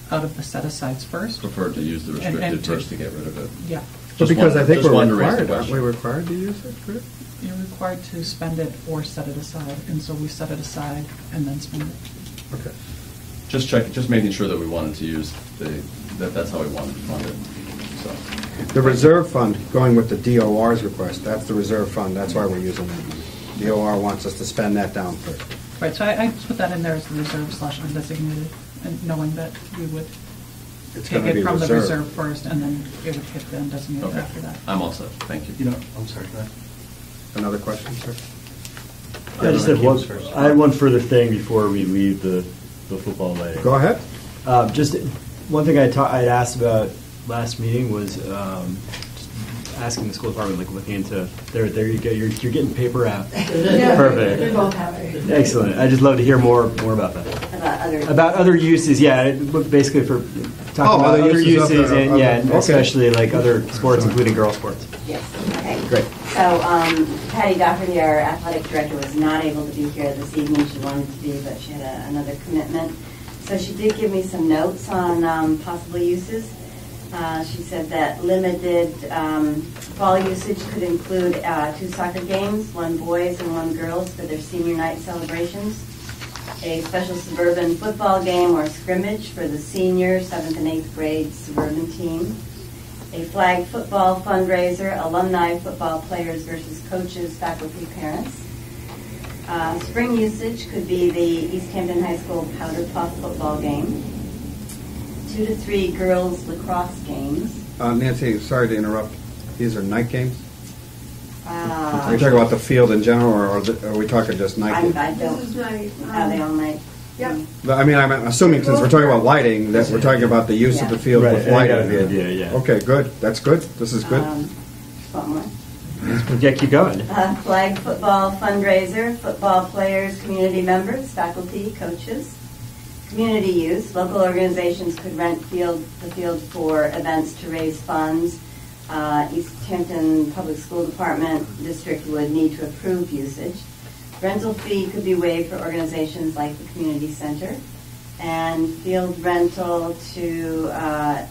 [SPEAKER 5] out of the set-asides first.
[SPEAKER 2] Prefer to use the
[SPEAKER 5] And
[SPEAKER 2] restricted first to get rid of it.
[SPEAKER 5] Yeah.
[SPEAKER 1] But because I think
[SPEAKER 2] just
[SPEAKER 1] we're
[SPEAKER 2] wanted to raise the
[SPEAKER 1] required, aren't we
[SPEAKER 2] question.
[SPEAKER 1] required to use it? Chris?
[SPEAKER 5] You're required to spend it or set it aside, and so we set it aside and then spend it.
[SPEAKER 1] Okay.
[SPEAKER 2] Just making sure that we wanted to use that's how we wanted to fund it, so.
[SPEAKER 1] The reserve fund, going with the DOR's request, that's the reserve fund, that's why we're using that money. DOR wants us to spend that down first.
[SPEAKER 5] Right, so I put that in there as the reserve / undesignated, and knowing that we would
[SPEAKER 1] It's
[SPEAKER 5] take
[SPEAKER 1] gonna be
[SPEAKER 5] it from the
[SPEAKER 1] reserve.
[SPEAKER 5] reserve first, and then it would hit the undesignated
[SPEAKER 2] Okay,
[SPEAKER 5] after that.
[SPEAKER 2] I'm all set, thank you.
[SPEAKER 4] You know, I'm sorry, go ahead.
[SPEAKER 1] Another question, sir?
[SPEAKER 13] I just had one. I had one further thing before we leave the football leg.
[SPEAKER 1] Go ahead.
[SPEAKER 13] Just one thing I'd asked about last meeting was just asking the school department, like looking into there you go. You're getting paper out. Perfect.
[SPEAKER 12] We both have it.
[SPEAKER 13] Excellent. I just love to hear more about that. About other uses, yeah. Basically for talking about other uses and and
[SPEAKER 1] okay.
[SPEAKER 13] especially like other sports, including girl sports.
[SPEAKER 6] Yes, okay.
[SPEAKER 1] Great.
[SPEAKER 6] So Patty Doherty, our athletic director, was not able to be here this evening. She wanted to be, but she had another commitment. So she did give me some notes on possible uses. She said that limited fall usage could include 2 soccer games, 1 boys and 1 girls for their senior night celebrations, a special suburban football game or scrimmage for the senior 7th and 8th grade suburban team, a flag football fundraiser, alumni football players versus coaches, faculty, parents. Spring usage could be the East Hampton High School Powder Puff football game, 2 to 3 girls lacrosse games.
[SPEAKER 1] Nancy, sorry to interrupt. These are night games? Are you
[SPEAKER 6] Uh,
[SPEAKER 1] talking about the field in general, or are we talking just night games?
[SPEAKER 6] I
[SPEAKER 12] This is
[SPEAKER 6] don't,
[SPEAKER 12] night.
[SPEAKER 6] are they all night?
[SPEAKER 12] Yep.
[SPEAKER 1] I mean, I'm assuming since we're talking about lighting, that we're talking about the use of the field
[SPEAKER 13] Right,
[SPEAKER 1] with
[SPEAKER 13] I
[SPEAKER 1] lighting.
[SPEAKER 13] got the idea, yeah.
[SPEAKER 1] Okay, good. That's good. This is good.
[SPEAKER 6] One more.
[SPEAKER 13] Yeah, keep going.
[SPEAKER 6] Flag football fundraiser, football players, community members, faculty, coaches. Community use, local organizations could rent the field for events to raise funds. East Hampton Public School Department district would need to approve usage. Rental fee could be waived for organizations like the community center. And field rental to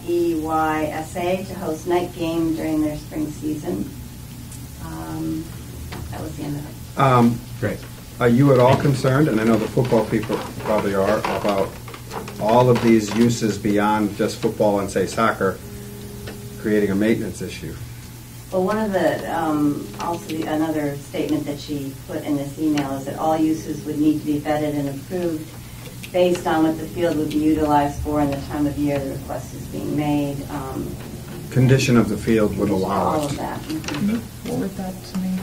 [SPEAKER 6] EYSA to host night game during their spring season. That was the end of it.
[SPEAKER 13] Great.
[SPEAKER 1] Are you at all concerned, and I know the football people probably are, about all of these uses beyond just football and, say, soccer, creating a maintenance issue?
[SPEAKER 6] Well, one of the, another statement that she put in this email is that all uses would need to be vetted and approved based on what the field would be utilized for and the time of year the request is being made.
[SPEAKER 1] Condition of the field would allow
[SPEAKER 6] All
[SPEAKER 1] it.
[SPEAKER 6] of that.
[SPEAKER 5] Can you forward that to me?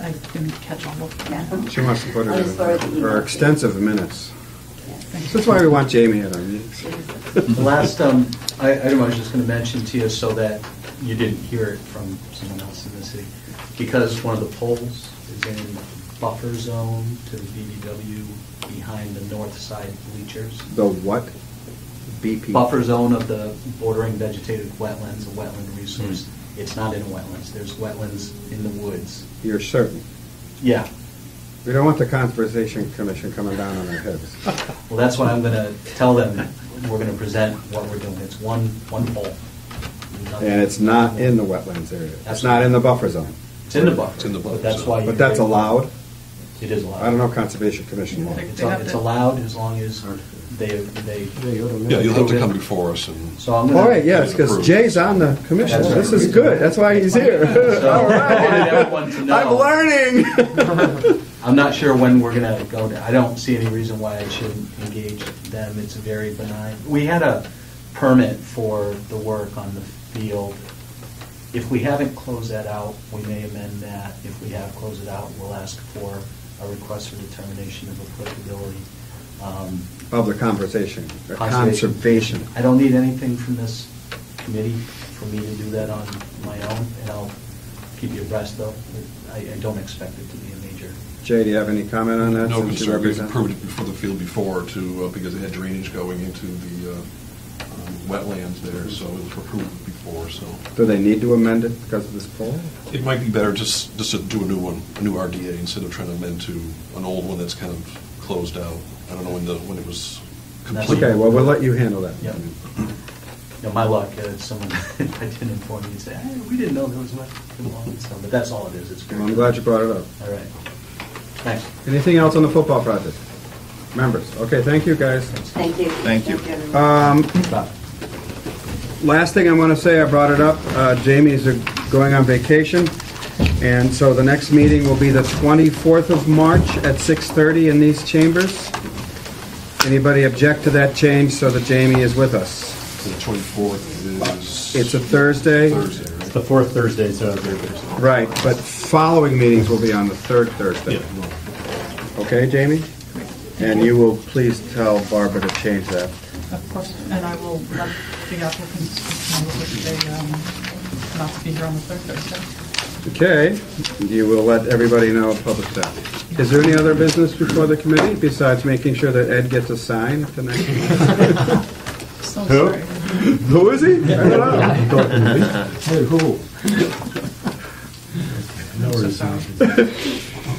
[SPEAKER 5] I didn't catch all of that.
[SPEAKER 6] Yeah.
[SPEAKER 1] She wants to put it
[SPEAKER 6] I'll just forward the
[SPEAKER 1] in
[SPEAKER 6] email.
[SPEAKER 1] her extensive minutes.
[SPEAKER 6] Yes.
[SPEAKER 1] That's why we want Jamie in on these.
[SPEAKER 4] The last item I was just going to mention to you so that you didn't hear it from someone else in the city, because one of the poles is in buffer zone to the BBW behind the north side bleachers.
[SPEAKER 1] The what? BP?
[SPEAKER 4] Buffer zone of the bordering vegetated wetlands, a wetland resource. It's not in wetlands. There's wetlands in the woods.
[SPEAKER 1] You're certain?
[SPEAKER 4] Yeah.
[SPEAKER 1] We don't want the Conservation Commission coming down on our heads.
[SPEAKER 4] Well, that's what I'm going to tell them. We're going to present what we're doing. It's one pole.
[SPEAKER 1] And it's not in the wetlands area. It's not in the buffer zone.
[SPEAKER 4] It's in the buffer.
[SPEAKER 3] It's in the buffer
[SPEAKER 4] But that's
[SPEAKER 3] zone.
[SPEAKER 4] why.
[SPEAKER 1] But that's allowed?
[SPEAKER 4] It is allowed.
[SPEAKER 1] I don't know Conservation Commission law.
[SPEAKER 4] It's allowed as long as they.
[SPEAKER 3] Yeah, you'll have to come before us and.
[SPEAKER 4] So I'm gonna.
[SPEAKER 1] All right, yes, because Jay's on the commission.
[SPEAKER 4] That's right.
[SPEAKER 1] This is good. That's why he's here.
[SPEAKER 4] So
[SPEAKER 1] All
[SPEAKER 4] I wanted everyone
[SPEAKER 1] right.
[SPEAKER 4] to know.
[SPEAKER 1] I'm learning.
[SPEAKER 4] I'm not sure when we're gonna go there. I don't see any reason why I shouldn't engage them. It's very benign. We had a permit for the work on the field. If we haven't closed that out, we may amend that. If we have closed it out, we'll ask for a request for determination of applicability.
[SPEAKER 1] Of the conservation.
[SPEAKER 4] I don't need anything from this committee for me to do that on my own, and I'll keep you abreast though. I don't expect it to be a major.
[SPEAKER 1] Jay, do you have any comment on that?
[SPEAKER 3] No
[SPEAKER 1] since you
[SPEAKER 3] concern, we've
[SPEAKER 1] represent-
[SPEAKER 3] approved it before the field before to, because it had drainage going into the wetlands there, so it was approved before, so.
[SPEAKER 1] Do they need to amend it because of this poll?
[SPEAKER 3] It might be better just to do a new one, a new RDA, instead of trying to amend to an old one that's kind of closed out. I don't know when it was complete.
[SPEAKER 1] Okay, well, we'll let you handle that.
[SPEAKER 4] Yep. You know, my luck, someone I didn't inform me and say, hey, we didn't know there was much involved. So, but that's all it is. It's very
[SPEAKER 1] Well, I'm glad you brought it up.
[SPEAKER 4] All right. Thanks.
[SPEAKER 1] Anything else on the football project? Members? Okay, thank you, guys.
[SPEAKER 6] Thank you.
[SPEAKER 7] Thank you.
[SPEAKER 6] everyone.
[SPEAKER 1] Last thing I want to say, I brought it up, Jamie's going on vacation, and so the next meeting will be the 24th of March at 6:30 in these chambers. Anybody object to that change so that Jamie is with us?
[SPEAKER 3] So the 24th is.
[SPEAKER 1] It's a Thursday.
[SPEAKER 3] Thursday, right?
[SPEAKER 13] It's the fourth Thursday, so third Thursday.
[SPEAKER 1] Right, but following meetings will be on the third Thursday.
[SPEAKER 3] Yeah.
[SPEAKER 1] Okay, Jamie? And you will please tell Barbara to change that.
[SPEAKER 5] Of course, and I will let the applicants know that they not to be here on the third Thursday.
[SPEAKER 1] Okay, you will let everybody know of public staff. Is there any other business before the committee besides making sure that Ed gets a sign tonight?
[SPEAKER 5] So
[SPEAKER 1] Who?
[SPEAKER 5] sorry.
[SPEAKER 1] Who is he? I don't know.
[SPEAKER 13] Hey, who?
[SPEAKER 5] So sorry.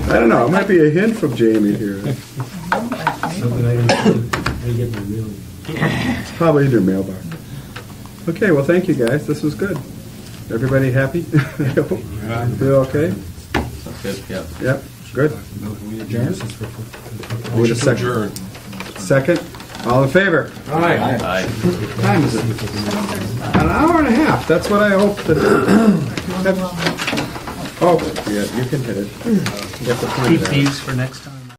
[SPEAKER 1] I don't know. It might be a hint from Jamie here.
[SPEAKER 13] Something I didn't
[SPEAKER 1] It's probably in your mailbox. Okay, well, thank you, guys. This was good. Everybody happy? Feel okay?
[SPEAKER 2] Sounds good, yeah.
[SPEAKER 1] Yep, good.
[SPEAKER 11] We adjourn?
[SPEAKER 1] Wait a second.
[SPEAKER 3] Adjourn.
[SPEAKER 1] Second? All in favor?
[SPEAKER 2] Aye.
[SPEAKER 1] What time is it? An hour and a half. That's what I hoped that. Oh, yeah, you can hit it. Get the point
[SPEAKER 14] Keep
[SPEAKER 1] there.
[SPEAKER 14] these for next time.